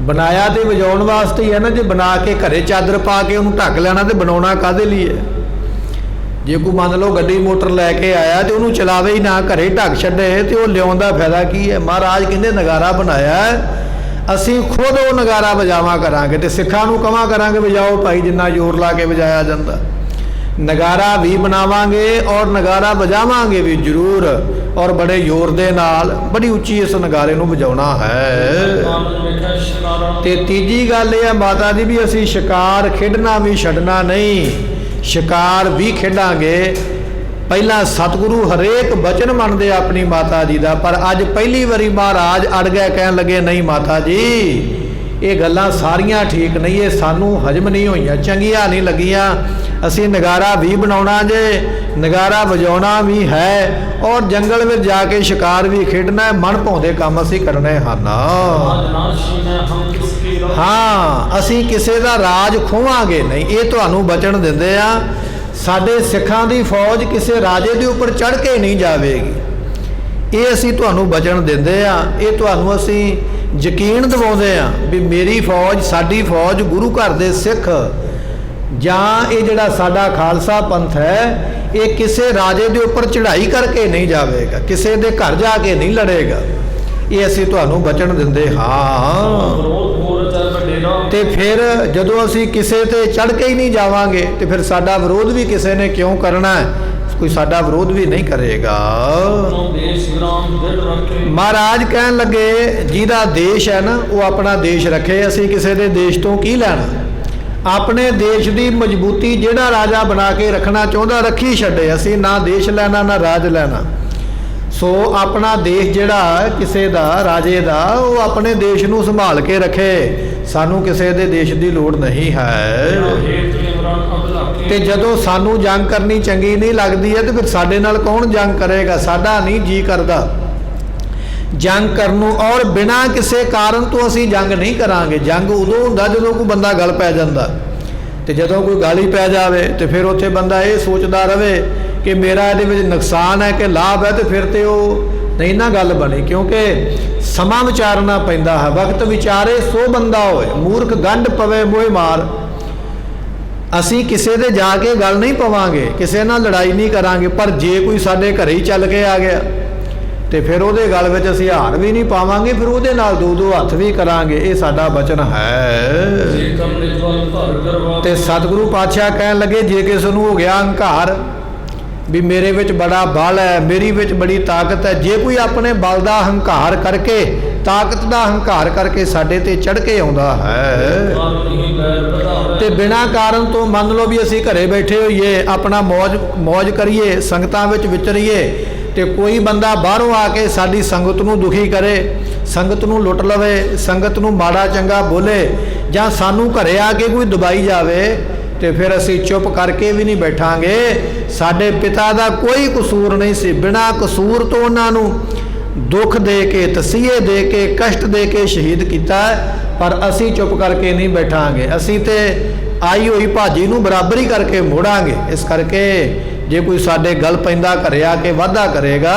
ਬਣਾਇਆ ਤੇ ਵਜਾਉਣ ਵਾਸਤੇ ਹੀ ਹੈ ਨਾ। ਜੇ ਬਣਾ ਕੇ ਘਰੇ ਚਾਦਰ ਪਾ ਕੇ ਉਹਨੂੰ ਢੱਕ ਲੈਣਾ ਤੇ ਬਣਾਉਣਾ ਕਾਹਦੇ ਲਈ ਹੈ? ਜੇ ਕੋਈ ਮੰਨ ਲਓ ਗੱਡੀ ਮੋਟਰ ਲੈ ਕੇ ਆਇਆ ਤੇ ਉਹਨੂੰ ਚਲਾਵੇ ਹੀ ਨਾ, ਘਰੇ ਢੱਕ ਛੱਡੇ, ਤੇ ਉਹ ਲਿਆਉਣ ਦਾ ਫਾਇਦਾ ਕੀ ਹੈ? ਮਹਾਰਾਜ ਕਹਿੰਦੇ ਨਗਾਰਾ ਬਣਾਇਆ, ਅਸੀਂ ਖੁਦ ਉਹ ਨਗਾਰਾ ਵਜਾਵਾ ਕਰਾਂਗੇ, ਤੇ ਸਿੱਖਾਂ ਨੂੰ ਕਵਾਂ ਕਰਾਂਗੇ ਵਜਾਓ ਭਾਈ, ਜਿੰਨਾ ਜ਼ੋਰ ਲਾ ਕੇ ਵਜਾਇਆ ਜਾਂਦਾ। ਨਗਾਰਾ ਵੀ ਬਣਾਵਾਂਗੇ ਔਰ ਨਗਾਰਾ ਵਜਾਵਾਂਗੇ ਵੀ ਜ਼ਰੂਰ, ਔਰ ਬੜੇ ਜ਼ੋਰ ਦੇ ਨਾਲ, ਬੜੀ ਉੱਚੀ ਇਸ ਨਗਾਰੇ ਨੂੰ ਵਜਾਉਣਾ ਹੈ। ਤੇ ਤੀਜੀ ਗੱਲ ਇਹ ਹੈ ਮਾਤਾ ਜੀ ਵੀ ਅਸੀਂ ਸ਼ਿਕਾਰ ਖੇਡਣਾ ਵੀ ਛੱਡਣਾ ਨਹੀਂ, ਸ਼ਿਕਾਰ ਵੀ ਖੇਡਾਂਗੇ। ਪਹਿਲਾਂ ਸਤਿਗੁਰੂ ਹਰੇਕ ਬਚਨ ਮੰਨਦੇ ਆਪਣੀ ਮਾਤਾ ਜੀ ਦਾ, ਪਰ ਅੱਜ ਪਹਿਲੀ ਵਾਰੀ ਮਹਾਰਾਜ ਅੜ ਗਏ, ਕਹਿਣ ਲੱਗੇ ਨਹੀਂ ਮਾਤਾ ਜੀ ਇਹ ਗੱਲਾਂ ਸਾਰੀਆਂ ਠੀਕ ਨਹੀਂ, ਇਹ ਸਾਨੂੰ ਹਜਮ ਨਹੀਂ ਹੋਈਆਂ, ਚੰਗੀਆਂ ਨਹੀਂ ਲੱਗੀਆਂ। ਅਸੀਂ ਨਗਾਰਾ ਵੀ ਬਣਾਉਣਾ ਜੇ, ਨਗਾਰਾ ਵਜਾਉਣਾ ਵੀ ਹੈ, ਔਰ ਜੰਗਲ ਵਿੱਚ ਜਾ ਕੇ ਸ਼ਿਕਾਰ ਵੀ ਖੇਡਣਾ ਹੈ। ਮਨ ਭਾਉਂਦੇ ਕੰਮ ਅਸੀਂ ਕਰਨੇ ਹਨ। ਹਾਂ, ਅਸੀਂ ਕਿਸੇ ਦਾ ਰਾਜ ਖੋਵਾਂਗੇ ਨਹੀਂ, ਇਹ ਤੁਹਾਨੂੰ ਬਚਨ ਦਿੰਦੇ ਆ। ਸਾਡੇ ਸਿੱਖਾਂ ਦੀ ਫੌਜ ਕਿਸੇ ਰਾਜੇ ਦੇ ਉੱਪਰ ਚੜ੍ਹ ਕੇ ਨਹੀਂ ਜਾਵੇਗੀ, ਇਹ ਅਸੀਂ ਤੁਹਾਨੂੰ ਬਚਨ ਦਿੰਦੇ ਆ। ਇਹ ਤੁਹਾਨੂੰ ਅਸੀਂ ਯਕੀਨ ਦਿਵਾਉਂਦੇ ਆ ਵੀ ਮੇਰੀ ਫੌਜ, ਸਾਡੀ ਫੌਜ, ਗੁਰੂ ਘਰ ਦੇ ਸਿੱਖ ਜਾਂ ਇਹ ਜਿਹੜਾ ਸਾਡਾ ਖਾਲਸਾ ਪੰਥ ਹੈ, ਇਹ ਕਿਸੇ ਰਾਜੇ ਦੇ ਉੱਪਰ ਚੜ੍ਹਾਈ ਕਰਕੇ ਨਹੀਂ ਜਾਵੇਗਾ, ਕਿਸੇ ਦੇ ਘਰ ਜਾ ਕੇ ਨਹੀਂ ਲੜੇਗਾ। ਇਹ ਅਸੀਂ ਤੁਹਾਨੂੰ ਬਚਨ ਦਿੰਦੇ ਹਾਂ। ਤੇ ਫਿਰ ਜਦੋਂ ਅਸੀਂ ਕਿਸੇ ਤੇ ਚੜ੍ਹ ਕੇ ਹੀ ਨਹੀਂ ਜਾਵਾਂਗੇ, ਤੇ ਫਿਰ ਸਾਡਾ ਵਿਰੋਧ ਵੀ ਕਿਸੇ ਨੇ ਕਿਉਂ ਕਰਨਾ ਹੈ? ਕੋਈ ਸਾਡਾ ਵਿਰੋਧ ਵੀ ਨਹੀਂ ਕਰੇਗਾ। ਮਹਾਰਾਜ ਕਹਿਣ ਲੱਗੇ ਜਿਹਦਾ ਦੇਸ਼ ਹੈ ਨਾ ਉਹ ਆਪਣਾ ਦੇਸ਼ ਰੱਖੇ, ਅਸੀਂ ਕਿਸੇ ਦੇ ਦੇਸ਼ ਤੋਂ ਕੀ ਲੈਣਾ? ਆਪਣੇ ਦੇਸ਼ ਦੀ ਮਜ਼ਬੂਤੀ ਜਿਹੜਾ ਰਾਜਾ ਬਣਾ ਕੇ ਰੱਖਣਾ ਚਾਹੁੰਦਾ ਰੱਖੀ ਛੱਡੇ, ਅਸੀਂ ਨਾ ਦੇਸ਼ ਲੈਣਾ ਨਾ ਰਾਜ ਲੈਣਾ। ਸੋ ਆਪਣਾ ਦੇਸ਼ ਜਿਹੜਾ ਕਿਸੇ ਦਾ, ਰਾਜੇ ਦਾ, ਉਹ ਆਪਣੇ ਦੇਸ਼ ਨੂੰ ਸੰਭਾਲ ਕੇ ਰੱਖੇ, ਸਾਨੂੰ ਕਿਸੇ ਦੇ ਦੇਸ਼ ਦੀ ਲੋੜ ਨਹੀਂ ਹੈ। ਤੇ ਜਦੋਂ ਸਾਨੂੰ ਜੰਗ ਕਰਨੀ ਚੰਗੀ ਨਹੀਂ ਲੱਗਦੀ ਹੈ ਤੇ ਫਿਰ ਸਾਡੇ ਨਾਲ ਕੌਣ ਜੰਗ ਕਰੇਗਾ? ਸਾਡਾ ਨਹੀਂ ਜੀ ਕਰਦਾ ਜੰਗ ਕਰਨ ਨੂੰ, ਔਰ ਬਿਨਾਂ ਕਿਸੇ ਕਾਰਨ ਤੋਂ ਅਸੀਂ ਜੰਗ ਨਹੀਂ ਕਰਾਂਗੇ। ਜੰਗ ਉਦੋਂ ਹੁੰਦਾ ਜਦੋਂ ਕੋਈ ਬੰਦਾ ਗਲ ਪੈ ਜਾਂਦਾ, ਤੇ ਜਦੋਂ ਕੋਈ ਗਾਲੀ ਪੈ ਜਾਵੇ ਤੇ ਫਿਰ ਉੱਥੇ ਬੰਦਾ ਇਹ ਸੋਚਦਾ ਰਵੇ ਕਿ ਮੇਰਾ ਇਹਦੇ ਵਿੱਚ ਨੁਕਸਾਨ ਹੈ ਕਿ ਲਾਭ ਹੈ, ਤੇ ਫਿਰ ਤੇ ਉਹ ਨਹੀਂ ਨਾ ਗੱਲ ਬਣੀ, ਕਿਉਂਕਿ ਸਮਾਂ ਵਿਚਾਰਨਾ ਪੈਂਦਾ ਹੈ। ਵਕਤ ਵਿਚਾਰੇ ਸੋ ਬੰਦਾ ਹੋਏ, ਮੂਰਖ ਗੰਢ ਪਵੇ ਮੋਹ ਮਾਰ। ਅਸੀਂ ਕਿਸੇ ਦੇ ਜਾ ਕੇ ਗੱਲ ਨਹੀਂ ਪਵਾਂਗੇ, ਕਿਸੇ ਨਾਲ ਲੜਾਈ ਨਹੀਂ ਕਰਾਂਗੇ, ਪਰ ਜੇ ਕੋਈ ਸਾਡੇ ਘਰੇ ਹੀ ਚੱਲ ਕੇ ਆ ਗਿਆ ਤੇ ਫਿਰ ਉਹਦੇ ਗਲ ਵਿੱਚ ਅਸੀਂ ਹਾਰ ਵੀ ਨਹੀਂ ਪਾਵਾਂਗੇ, ਫਿਰ ਉਹਦੇ ਨਾਲ ਦੋ ਹੱਥ ਵੀ ਕਰਾਂਗੇ। ਇਹ ਸਾਡਾ ਬਚਨ ਹੈ। ਤੇ ਸਤਿਗੁਰੂ ਪਾਤਸ਼ਾਹ ਕਹਿਣ ਲੱਗੇ ਜੇ ਕਿਸੇ ਨੂੰ ਹੋ ਗਿਆ ਹੰਕਾਰ ਵੀ ਮੇਰੇ ਵਿੱਚ ਬੜਾ ਬਲ ਹੈ, ਮੇਰੀ ਵਿੱਚ ਬੜੀ ਤਾਕਤ ਹੈ, ਜੇ ਕੋਈ ਆਪਣੇ ਬਲ ਦਾ ਹੰਕਾਰ ਕਰਕੇ, ਤਾਕਤ ਦਾ ਹੰਕਾਰ ਕਰਕੇ ਸਾਡੇ ਤੇ ਚੜ੍ਹ ਕੇ ਆਉਂਦਾ ਹੈ, ਤੇ ਬਿਨਾਂ ਕਾਰਨ ਤੋਂ ਮੰਨ ਲਓ ਵੀ ਅਸੀਂ ਘਰੇ ਬੈਠੇ ਹੋਈਏ, ਆਪਣਾ ਮੌਜ ਕਰੀਏ, ਸੰਗਤਾਂ ਵਿੱਚ ਵਿਚਰੀਏ, ਤੇ ਕੋਈ ਬੰਦਾ ਬਾਹਰੋਂ ਆ ਕੇ ਸਾਡੀ ਸੰਗਤ ਨੂੰ ਦੁਖੀ ਕਰੇ, ਸੰਗਤ ਨੂੰ ਲੁੱਟ ਲਵੇ, ਸੰਗਤ ਨੂੰ ਮਾੜਾ ਚੰਗਾ ਬੋਲੇ, ਜਾਂ ਸਾਨੂੰ ਘਰੇ ਆ ਕੇ ਕੋਈ ਦਬਾਈ ਜਾਵੇ, ਤੇ ਫਿਰ ਅਸੀਂ ਚੁੱਪ ਕਰਕੇ ਵੀ ਨਹੀਂ ਬੈਠਾਂਗੇ। ਸਾਡੇ ਪਿਤਾ ਦਾ ਕੋਈ ਕਸੂਰ ਨਹੀਂ ਸੀ, ਬਿਨਾਂ ਕਸੂਰ ਤੋਂ ਉਹਨਾਂ ਨੂੰ ਦੁੱਖ ਦੇ ਕੇ, ਤਸੀਹੇ ਦੇ ਕੇ, ਕਸ਼ਟ ਦੇ ਕੇ ਸ਼ਹੀਦ ਕੀਤਾ, ਪਰ ਅਸੀਂ ਚੁੱਪ ਕਰਕੇ ਨਹੀਂ ਬੈਠਾਂਗੇ। ਅਸੀਂ ਤੇ ਆਈ ਹੋਈ ਭਾਜੀ ਨੂੰ ਬਰਾਬਰੀ ਕਰਕੇ ਮੋੜਾਂਗੇ। ਇਸ ਕਰਕੇ ਜੇ ਕੋਈ ਸਾਡੇ ਗਲ ਪੈਂਦਾ ਘਰੇ ਆ ਕੇ ਵਾਧਾ ਕਰੇਗਾ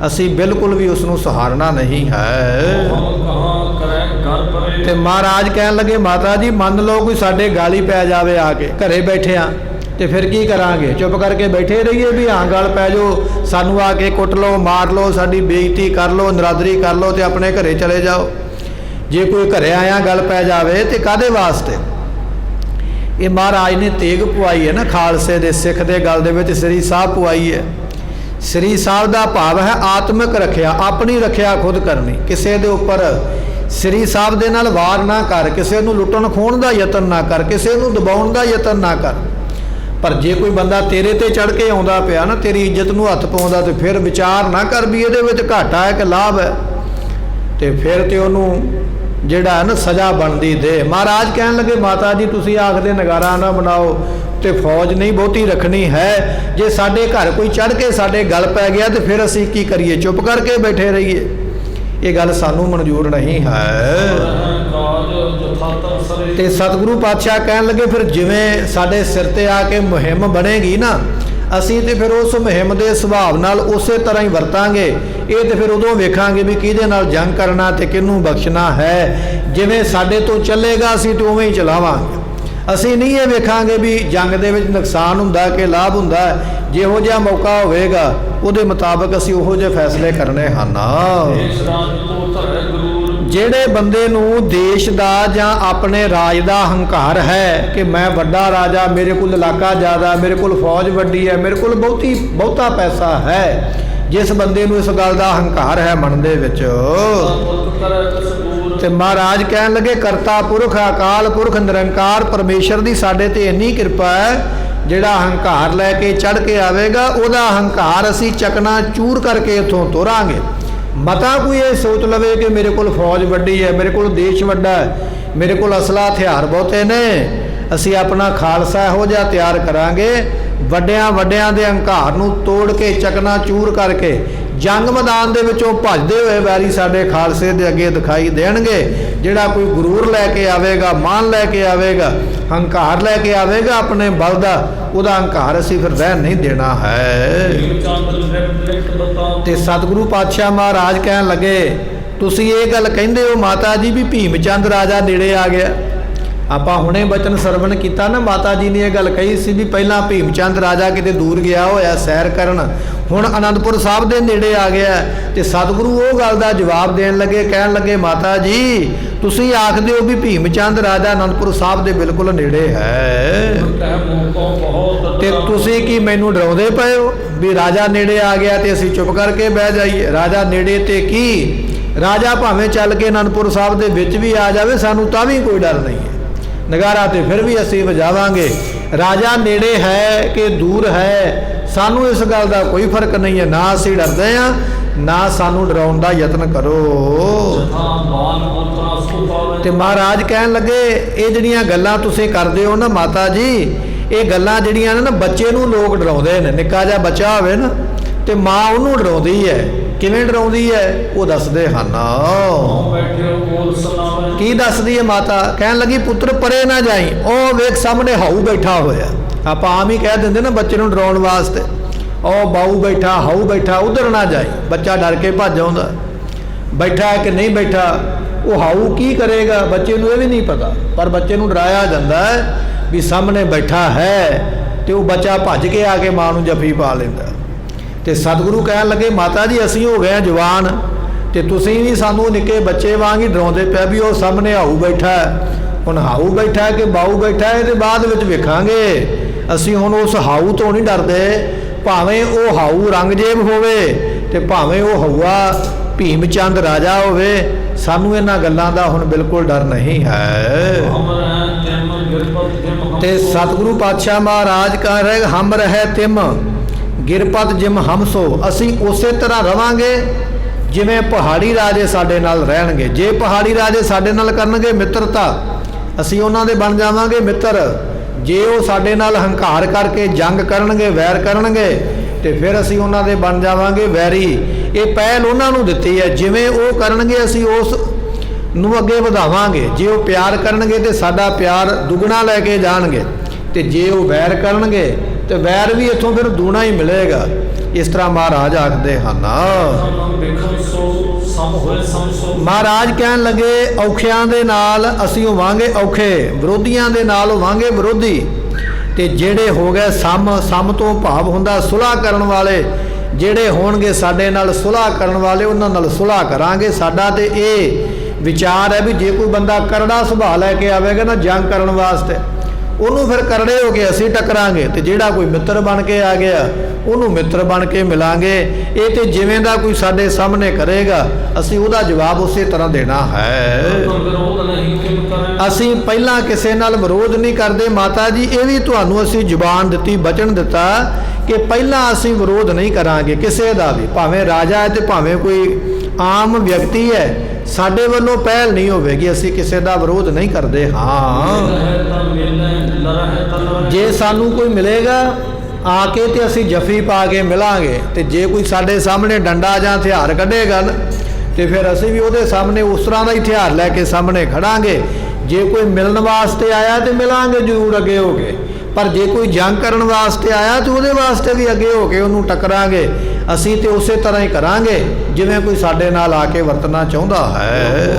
ਅਸੀਂ ਬਿਲਕੁਲ ਵੀ ਉਸ ਨੂੰ ਸਹਾਰਨਾ ਨਹੀਂ ਹੈ। ਹਮ ਕਹਾਂ ਕਰੇ ਘਰ ਪਰੇ ਤੇ ਮਹਾਰਾਜ ਕਹਿਣ ਲੱਗੇ ਮਾਤਾ ਜੀ ਮੰਨ ਲਓ ਕੋਈ ਸਾਡੇ ਗਾਲੀ ਪੈ ਜਾਵੇ ਆ ਕੇ, ਘਰੇ ਬੈਠੇ ਆ ਤੇ ਫਿਰ ਕੀ ਕਰਾਂਗੇ? ਚੁੱਪ ਕਰਕੇ ਬੈਠੇ ਰਹੀਏ ਵੀ ਹਾਂ ਗਲ ਪੈ ਜਾਓ, ਸਾਨੂੰ ਆ ਕੇ ਕੁੱਟ ਲਓ, ਮਾਰ ਲਓ, ਸਾਡੀ ਬੇਇੱਜ਼ਤੀ ਕਰ ਲਓ, ਨਰਾਦਰੀ ਕਰ ਲਓ ਤੇ ਆਪਣੇ ਘਰੇ ਚਲੇ ਜਾਓ। ਜੇ ਕੋਈ ਘਰੇ ਆਇਆ ਗੱਲ ਪੈ ਜਾਵੇ ਤੇ ਕਾਹਦੇ ਵਾਸਤੇ? ਇਹ ਮਹਾਰਾਜ ਨੇ ਤੇਗ ਪਵਾਈ ਹੈ ਨਾ, ਖਾਲਸੇ ਦੇ ਸਿੱਖ ਦੇ ਗਲ ਦੇ ਵਿੱਚ ਸ੍ਰੀ ਸਾਹਿਬ ਪਵਾਈ ਹੈ। ਸ੍ਰੀ ਸਾਹਿਬ ਦਾ ਭਾਵ ਹੈ ਆਤਮਿਕ ਰੱਖਿਆ, ਆਪਣੀ ਰੱਖਿਆ ਖੁਦ ਕਰਨੀ। ਕਿਸੇ ਦੇ ਉੱਪਰ ਸ੍ਰੀ ਸਾਹਿਬ ਦੇ ਨਾਲ ਵਾਰ ਨਾ ਕਰ, ਕਿਸੇ ਨੂੰ ਲੁੱਟਣ ਖੋਹਣ ਦਾ ਯਤਨ ਨਾ ਕਰ, ਕਿਸੇ ਨੂੰ ਦਬਾਉਣ ਦਾ ਯਤਨ ਨਾ ਕਰ। ਪਰ ਜੇ ਕੋਈ ਬੰਦਾ ਤੇਰੇ ਤੇ ਚੜ ਕੇ ਆਉਂਦਾ ਪਿਆ ਨਾ, ਤੇਰੀ ਇੱਜ਼ਤ ਨੂੰ ਹੱਥ ਪਾਉਂਦਾ, ਤੇ ਫਿਰ ਵਿਚਾਰ ਨਾ ਕਰ ਵੀ ਇਹਦੇ ਵਿੱਚ ਘਾਟਾ ਹੈ ਕਿ ਲਾਭ ਹੈ, ਤੇ ਫਿਰ ਤੇ ਉਹਨੂੰ ਜਿਹੜਾ ਹੈ ਨਾ ਸਜ਼ਾ ਬਣਦੀ ਦੇ। ਮਹਾਰਾਜ ਕਹਿਣ ਲੱਗੇ ਮਾਤਾ ਜੀ ਤੁਸੀਂ ਆਖਦੇ ਨਗਾਰਾ ਨਾ ਬਣਾਓ ਤੇ ਫੌਜ ਨਹੀਂ ਬਹੁਤੀ ਰੱਖਣੀ ਹੈ। ਜੇ ਸਾਡੇ ਘਰ ਕੋਈ ਚੜ ਕੇ ਸਾਡੇ ਗਲ ਪੈ ਗਿਆ ਤੇ ਫਿਰ ਅਸੀਂ ਕੀ ਕਰੀਏ? ਚੁੱਪ ਕਰਕੇ ਬੈਠੇ ਰਹੀਏ? ਇਹ ਗੱਲ ਸਾਨੂੰ ਮਨਜ਼ੂਰ ਨਹੀਂ ਹੈ। ਤੇ ਸਤਿਗੁਰੂ ਪਾਤਸ਼ਾਹ ਕਹਿਣ ਲੱਗੇ ਫਿਰ ਜਿਵੇਂ ਸਾਡੇ ਸਿਰ ਤੇ ਆ ਕੇ ਮੁਹਿੰਮ ਬਣੇਗੀ ਨਾ, ਅਸੀਂ ਤੇ ਫਿਰ ਉਸ ਮੁਹਿੰਮ ਦੇ ਸੁਭਾਵ ਨਾਲ ਉਸੇ ਤਰ੍ਹਾਂ ਹੀ ਵਰਤਾਂਗੇ। ਇਹ ਤੇ ਫਿਰ ਉਦੋਂ ਵੇਖਾਂਗੇ ਵੀ ਕਿਹਦੇ ਨਾਲ ਜੰਗ ਕਰਨਾ ਤੇ ਕਿਹਨੂੰ ਬਖਸ਼ਣਾ ਹੈ। ਜਿਵੇਂ ਸਾਡੇ ਤੋਂ ਚੱਲੇਗਾ ਅਸੀਂ ਤੇ ਉਵੇਂ ਹੀ ਚਲਾਵਾਂਗੇ। ਅਸੀਂ ਨਹੀਂ ਇਹ ਵੇਖਾਂਗੇ ਵੀ ਜੰਗ ਦੇ ਵਿੱਚ ਨੁਕਸਾਨ ਹੁੰਦਾ ਕਿ ਲਾਭ ਹੁੰਦਾ। ਜਿਹੋ ਜਿਹਾ ਮੌਕਾ ਹੋਵੇਗਾ ਉਹਦੇ ਮੁਤਾਬਕ ਅਸੀਂ ਉਹੋ ਜਿਹੇ ਫੈਸਲੇ ਕਰਨੇ ਹਨ। ਜਿਹੜੇ ਬੰਦੇ ਨੂੰ ਦੇਸ਼ ਦਾ ਜਾਂ ਆਪਣੇ ਰਾਜ ਦਾ ਹੰਕਾਰ ਹੈ ਕਿ ਮੈਂ ਵੱਡਾ ਰਾਜਾ, ਮੇਰੇ ਕੋਲ ਇਲਾਕਾ ਜ਼ਿਆਦਾ, ਮੇਰੇ ਕੋਲ ਫੌਜ ਵੱਡੀ ਹੈ, ਮੇਰੇ ਕੋਲ ਬਹੁਤਾ ਪੈਸਾ ਹੈ, ਜਿਸ ਬੰਦੇ ਨੂੰ ਇਸ ਗੱਲ ਦਾ ਹੰਕਾਰ ਹੈ ਮਨ ਦੇ ਵਿੱਚ, ਤੇ ਮਹਾਰਾਜ ਕਹਿਣ ਲੱਗੇ ਕਰਤਾ ਪੁਰਖ ਅਕਾਲ ਪੁਰਖ ਨਿਰੰਕਾਰ ਪਰਮੇਸ਼ਰ ਦੀ ਸਾਡੇ ਤੇ ਇੰਨੀ ਕਿਰਪਾ ਹੈ, ਜਿਹੜਾ ਹੰਕਾਰ ਲੈ ਕੇ ਚੜ ਕੇ ਆਵੇਗਾ ਉਹਦਾ ਹੰਕਾਰ ਅਸੀਂ ਚਕਨਾ ਚੂਰ ਕਰਕੇ ਇੱਥੋਂ ਤੋਰਾਂਗੇ। ਮਤਾ ਕੋਈ ਇਹ ਸੋਚ ਲਵੇ ਕਿ ਮੇਰੇ ਕੋਲ ਫੌਜ ਵੱਡੀ ਹੈ, ਮੇਰੇ ਕੋਲ ਦੇਸ਼ ਵੱਡਾ ਹੈ, ਮੇਰੇ ਕੋਲ ਅਸਲਾ ਹਥਿਆਰ ਬਹੁਤੇ ਨੇ, ਅਸੀਂ ਆਪਣਾ ਖਾਲਸਾ ਇਹੋ ਜਿਹਾ ਤਿਆਰ ਕਰਾਂਗੇ ਵੱਡਿਆਂ ਦੇ ਹੰਕਾਰ ਨੂੰ ਤੋੜ ਕੇ ਚਕਨਾ ਚੂਰ ਕਰਕੇ ਜੰਗ ਮੈਦਾਨ ਦੇ ਵਿੱਚੋਂ ਭੱਜਦੇ ਹੋਏ ਵੈਰੀ ਸਾਡੇ ਖਾਲਸੇ ਦੇ ਅੱਗੇ ਦਿਖਾਈ ਦੇਣਗੇ। ਜਿਹੜਾ ਕੋਈ ਗਰੂਰ ਲੈ ਕੇ ਆਵੇਗਾ, ਮਾਨ ਲੈ ਕੇ ਆਵੇਗਾ, ਹੰਕਾਰ ਲੈ ਕੇ ਆਵੇਗਾ ਆਪਣੇ ਬਲ ਦਾ, ਉਹਦਾ ਹੰਕਾਰ ਅਸੀਂ ਫਿਰ ਰਹਿਣ ਨਹੀਂ ਦੇਣਾ ਹੈ। ਤੇ ਸਤਿਗੁਰੂ ਪਾਤਸ਼ਾਹ ਮਹਾਰਾਜ ਕਹਿਣ ਲੱਗੇ ਤੁਸੀਂ ਇਹ ਗੱਲ ਕਹਿੰਦੇ ਹੋ ਮਾਤਾ ਜੀ ਵੀ ਭੀਮ ਚੰਦ ਰਾਜਾ ਨੇੜੇ ਆ ਗਿਆ। ਆਪਾਂ ਹੁਣੇ ਬਚਨ ਸਰਵਣ ਕੀਤਾ ਨਾ, ਮਾਤਾ ਜੀ ਨੇ ਇਹ ਗੱਲ ਕਹੀ ਸੀ ਵੀ ਪਹਿਲਾਂ ਭੀਮ ਚੰਦ ਰਾਜਾ ਕਿਤੇ ਦੂਰ ਗਿਆ ਹੋਇਆ ਸੈਰ ਕਰਨ, ਹੁਣ ਅਨੰਦਪੁਰ ਸਾਹਿਬ ਦੇ ਨੇੜੇ ਆ ਗਿਆ। ਤੇ ਸਤਿਗੁਰੂ ਉਹ ਗੱਲ ਦਾ ਜਵਾਬ ਦੇਣ ਲੱਗੇ, ਕਹਿਣ ਲੱਗੇ ਮਾਤਾ ਜੀ ਤੁਸੀਂ ਆਖਦੇ ਹੋ ਵੀ ਭੀਮ ਚੰਦ ਰਾਜਾ ਅਨੰਦਪੁਰ ਸਾਹਿਬ ਦੇ ਬਿਲਕੁਲ ਨੇੜੇ ਹੈ, ਤੇ ਤੁਸੀਂ ਕੀ ਮੈਨੂੰ ਡਰਾਉਂਦੇ ਪਏ ਹੋ ਵੀ ਰਾਜਾ ਨੇੜੇ ਆ ਗਿਆ ਤੇ ਅਸੀਂ ਚੁੱਪ ਕਰਕੇ ਬਹਿ ਜਾਈਏ? ਰਾਜਾ ਨੇੜੇ ਤੇ ਕੀ, ਰਾਜਾ ਭਾਵੇਂ ਚੱਲ ਕੇ ਅਨੰਦਪੁਰ ਸਾਹਿਬ ਦੇ ਵਿੱਚ ਵੀ ਆ ਜਾਵੇ ਸਾਨੂੰ ਤਾਂ ਵੀ ਕੋਈ ਡਰ ਨਹੀਂ ਹੈ, ਨਗਾਰਾ ਤੇ ਫਿਰ ਵੀ ਅਸੀਂ ਵਜਾਵਾਂਗੇ। ਰਾਜਾ ਨੇੜੇ ਹੈ ਕਿ ਦੂਰ ਹੈ ਸਾਨੂੰ ਇਸ ਗੱਲ ਦਾ ਕੋਈ ਫਰਕ ਨਹੀਂ ਹੈ, ਨਾ ਅਸੀਂ ਡਰਦੇ ਹਾਂ ਨਾ ਸਾਨੂੰ ਡਰਾਉਣ ਦਾ ਯਤਨ ਕਰੋ। ਤੇ ਮਹਾਰਾਜ ਕਹਿਣ ਲੱਗੇ ਇਹ ਜਿਹੜੀਆਂ ਗੱਲਾਂ ਤੁਸੀਂ ਕਰਦੇ ਹੋ ਨਾ ਮਾਤਾ ਜੀ, ਇਹ ਗੱਲਾਂ ਜਿਹੜੀਆਂ ਨੇ ਨਾ ਬੱਚੇ ਨੂੰ ਲੋਕ ਡਰਾਉਂਦੇ ਨੇ। ਨਿੱਕਾ ਜਿਹਾ ਬੱਚਾ ਹੋਵੇ ਨਾ ਤੇ ਮਾਂ ਉਹਨੂੰ ਡਰਾਉਂਦੀ ਹੈ। ਕਿਵੇਂ ਡਰਾਉਂਦੀ ਹੈ ਉਹ ਦੱਸਦੇ ਹਨ। ਕੀ ਦੱਸਦੀ ਹੈ ਮਾਤਾ? ਕਹਿਣ ਲੱਗੀ ਪੁੱਤਰ ਪਰੇ ਨਾ ਜਾਈ, ਉਹ ਵੇਖ ਸਾਹਮਣੇ ਹਾਊ ਬੈਠਾ ਹੋਇਆ। ਆਪਾਂ ਆਮ ਹੀ ਕਹਿ ਦਿੰਦੇ ਨਾ ਬੱਚੇ ਨੂੰ ਡਰਾਉਣ ਵਾਸਤੇ, ਉਹ ਬਾਊ ਬੈਠਾ, ਹਾਊ ਬੈਠਾ, ਉਧਰ ਨਾ ਜਾਈ। ਬੱਚਾ ਡਰ ਕੇ ਭੱਜ ਆਉਂਦਾ, ਬੈਠਾ ਹੈ ਕਿ ਨਹੀਂ ਬੈਠਾ, ਉਹ ਹਾਊ ਕੀ ਕਰੇਗਾ ਬੱਚੇ ਨੂੰ ਇਹ ਵੀ ਨਹੀਂ ਪਤਾ, ਪਰ ਬੱਚੇ ਨੂੰ ਡਰਾਇਆ ਜਾਂਦਾ ਹੈ ਵੀ ਸਾਹਮਣੇ ਬੈਠਾ ਹੈ, ਤੇ ਉਹ ਬੱਚਾ ਭੱਜ ਕੇ ਆ ਕੇ ਮਾਂ ਨੂੰ ਜੱਫੀ ਪਾ ਲੈਂਦਾ। ਤੇ ਸਤਿਗੁਰੂ ਕਹਿਣ ਲੱਗੇ ਮਾਤਾ ਜੀ ਅਸੀਂ ਹੋ ਗਏ ਜਵਾਨ ਤੇ ਤੁਸੀਂ ਵੀ ਸਾਨੂੰ ਨਿੱਕੇ ਬੱਚੇ ਵਾਂਗ ਹੀ ਡਰਾਉਂਦੇ ਪਿਆ ਵੀ ਉਹ ਸਾਹਮਣੇ ਹਾਊ ਬੈਠਾ ਹੈ। ਹੁਣ ਹਾਊ ਬੈਠਾ ਹੈ ਕਿ ਬਾਊ ਬੈਠਾ ਹੈ ਇਹਦੇ ਬਾਅਦ ਵਿੱਚ ਵੇਖਾਂਗੇ। ਅਸੀਂ ਹੁਣ ਉਸ ਹਾਊ ਤੋਂ ਨਹੀਂ ਡਰਦੇ, ਭਾਵੇਂ ਉਹ ਹਾਊ ਰੰਗਜੇਬ ਹੋਵੇ ਤੇ ਭਾਵੇਂ ਉਹ ਹਊਆ ਭੀਮ ਚੰਦ ਰਾਜਾ ਹੋਵੇ, ਸਾਨੂੰ ਇਹਨਾਂ ਗੱਲਾਂ ਦਾ ਹੁਣ ਬਿਲਕੁਲ ਡਰ ਨਹੀਂ ਹੈ। ਤੇ ਸਤਿਗੁਰੂ ਪਾਤਸ਼ਾਹ ਮਹਾਰਾਜ ਕਹਿ ਰਹੇ ਹਮ ਰਹਿ ਤਿਮ ਗਿਰਪਤ ਜਿਮ ਹਮਸੋ, ਅਸੀਂ ਉਸੇ ਤਰ੍ਹਾਂ ਰਵਾਂਗੇ ਜਿਵੇਂ ਪਹਾੜੀ ਰਾਜੇ ਸਾਡੇ ਨਾਲ ਰਹਿਣਗੇ। ਜੇ ਪਹਾੜੀ ਰਾਜੇ ਸਾਡੇ ਨਾਲ ਕਰਨਗੇ ਮਿੱਤਰਤਾ, ਅਸੀਂ ਉਹਨਾਂ ਦੇ ਬਣ ਜਾਵਾਂਗੇ ਮਿੱਤਰ। ਜੇ ਉਹ ਸਾਡੇ ਨਾਲ ਹੰਕਾਰ ਕਰਕੇ ਜੰਗ ਕਰਨਗੇ, ਵੈਰ ਕਰਨਗੇ, ਤੇ ਫਿਰ ਅਸੀਂ ਉਹਨਾਂ ਦੇ ਬਣ ਜਾਵਾਂਗੇ ਵੈਰੀ। ਇਹ ਪਹਿਲ ਉਹਨਾਂ ਨੂੰ ਦਿੱਤੀ ਹੈ, ਜਿਵੇਂ ਉਹ ਕਰਨਗੇ ਅਸੀਂ ਉਸ ਨੂੰ ਅੱਗੇ ਵਧਾਵਾਂਗੇ। ਜੇ ਉਹ ਪਿਆਰ ਕਰਨਗੇ ਤੇ ਸਾਡਾ ਪਿਆਰ ਦੁੱਗਣਾ ਲੈ ਕੇ ਜਾਣਗੇ, ਤੇ ਜੇ ਉਹ ਵੈਰ ਕਰਨਗੇ ਤੇ ਵੈਰ ਵੀ ਇੱਥੋਂ ਫਿਰ ਦੂਣਾ ਹੀ ਮਿਲੇਗਾ। ਇਸ ਤਰ੍ਹਾਂ ਮਹਾਰਾਜ ਆਖਦੇ ਹਨ। ਵੇਖਣ ਸੋ ਸਮ ਹੋਏ ਸਮ ਸੋ। ਮਹਾਰਾਜ ਕਹਿਣ ਲੱਗੇ ਔਖਿਆਂ ਦੇ ਨਾਲ ਅਸੀਂ ਹੋਵਾਂਗੇ ਔਖੇ, ਵਿਰੋਧੀਆਂ ਦੇ ਨਾਲ ਹੋਵਾਂਗੇ ਵਿਰੋਧੀ, ਤੇ ਜਿਹੜੇ ਹੋ ਗਏ ਸਮ ਤੋਂ ਭਾਵ ਹੁੰਦਾ ਸੁਲ੍ਹਾ ਕਰਨ ਵਾਲੇ, ਜਿਹੜੇ ਹੋਣਗੇ ਸਾਡੇ ਨਾਲ ਸੁਲ੍ਹਾ ਕਰਨ ਵਾਲੇ ਉਹਨਾਂ ਨਾਲ ਸੁਲ੍ਹਾ ਕਰਾਂਗੇ। ਸਾਡਾ ਤੇ ਇਹ ਵਿਚਾਰ ਹੈ ਵੀ ਜੇ ਕੋਈ ਬੰਦਾ ਕਰੜਾ ਸੁਭਾਅ ਲੈ ਕੇ ਆਵੇਗਾ ਨਾ ਜੰਗ ਕਰਨ ਵਾਸਤੇ, ਉਹਨੂੰ ਫਿਰ ਕਰੜੇ ਹੋ ਕੇ ਅਸੀਂ ਟੱਕਰਾਂਗੇ, ਤੇ ਜਿਹੜਾ ਕੋਈ ਮਿੱਤਰ ਬਣ ਕੇ ਆ ਗਿਆ ਉਹਨੂੰ ਮਿੱਤਰ ਬਣ ਕੇ ਮਿਲਾਂਗੇ। ਇਹ ਤੇ ਜਿਵੇਂ ਦਾ ਕੋਈ ਸਾਡੇ ਸਾਹਮਣੇ ਕਰੇਗਾ ਅਸੀਂ ਉਹਦਾ ਜਵਾਬ ਉਸੇ ਤਰ੍ਹਾਂ ਦੇਣਾ ਹੈ। ਅਸੀਂ ਪਹਿਲਾਂ ਕਿਸੇ ਨਾਲ ਵਿਰੋਧ ਨਹੀਂ ਕਰਦੇ ਮਾਤਾ ਜੀ, ਇਹ ਵੀ ਤੁਹਾਨੂੰ ਅਸੀਂ ਜ਼ੁਬਾਨ ਦਿੱਤੀ, ਬਚਨ ਦਿੱਤਾ ਕਿ ਪਹਿਲਾਂ ਅਸੀਂ ਵਿਰੋਧ ਨਹੀਂ ਕਰਾਂਗੇ ਕਿਸੇ ਦਾ ਵੀ, ਭਾਵੇਂ ਰਾਜਾ ਹੈ ਤੇ ਭਾਵੇਂ ਕੋਈ ਆਮ ਵਿਅਕਤੀ ਹੈ, ਸਾਡੇ ਵੱਲੋਂ ਪਹਿਲ ਨਹੀਂ ਹੋਵੇਗੀ, ਅਸੀਂ ਕਿਸੇ ਦਾ ਵਿਰੋਧ ਨਹੀਂ ਕਰਦੇ। ਹਾਂ, ਜੇ ਸਾਨੂੰ ਕੋਈ ਮਿਲੇਗਾ ਆ ਕੇ ਤੇ ਅਸੀਂ ਜੱਫੀ ਪਾ ਕੇ ਮਿਲਾਂਗੇ, ਤੇ ਜੇ ਕੋਈ ਸਾਡੇ ਸਾਹਮਣੇ ਡੰਡਾ ਜਾਂ ਹਥਿਆਰ ਕੱਢੇਗਾ ਨਾ ਤੇ ਫਿਰ ਅਸੀਂ ਵੀ ਉਹਦੇ ਸਾਹਮਣੇ ਉਸ ਤਰ੍ਹਾਂ ਦਾ ਹਥਿਆਰ ਲੈ ਕੇ ਸਾਹਮਣੇ ਖੜਾਂਗੇ। ਜੇ ਕੋਈ ਮਿਲਣ ਵਾਸਤੇ ਆਇਆ ਤੇ ਮਿਲਾਂਗੇ ਜ਼ਰੂਰ ਅੱਗੇ ਹੋ ਕੇ, ਪਰ ਜੇ ਕੋਈ ਜੰਗ ਕਰਨ ਵਾਸਤੇ ਆਇਆ ਤੇ ਉਹਦੇ ਵਾਸਤੇ ਵੀ ਅੱਗੇ ਹੋ ਕੇ ਉਹਨੂੰ ਟੱਕਰਾਂਗੇ। ਅਸੀਂ ਤੇ ਉਸੇ ਤਰ੍ਹਾਂ ਹੀ ਕਰਾਂਗੇ ਜਿਵੇਂ ਕੋਈ ਸਾਡੇ ਨਾਲ ਆ ਕੇ ਵਰਤਣਾ ਚਾਹੁੰਦਾ ਹੈ।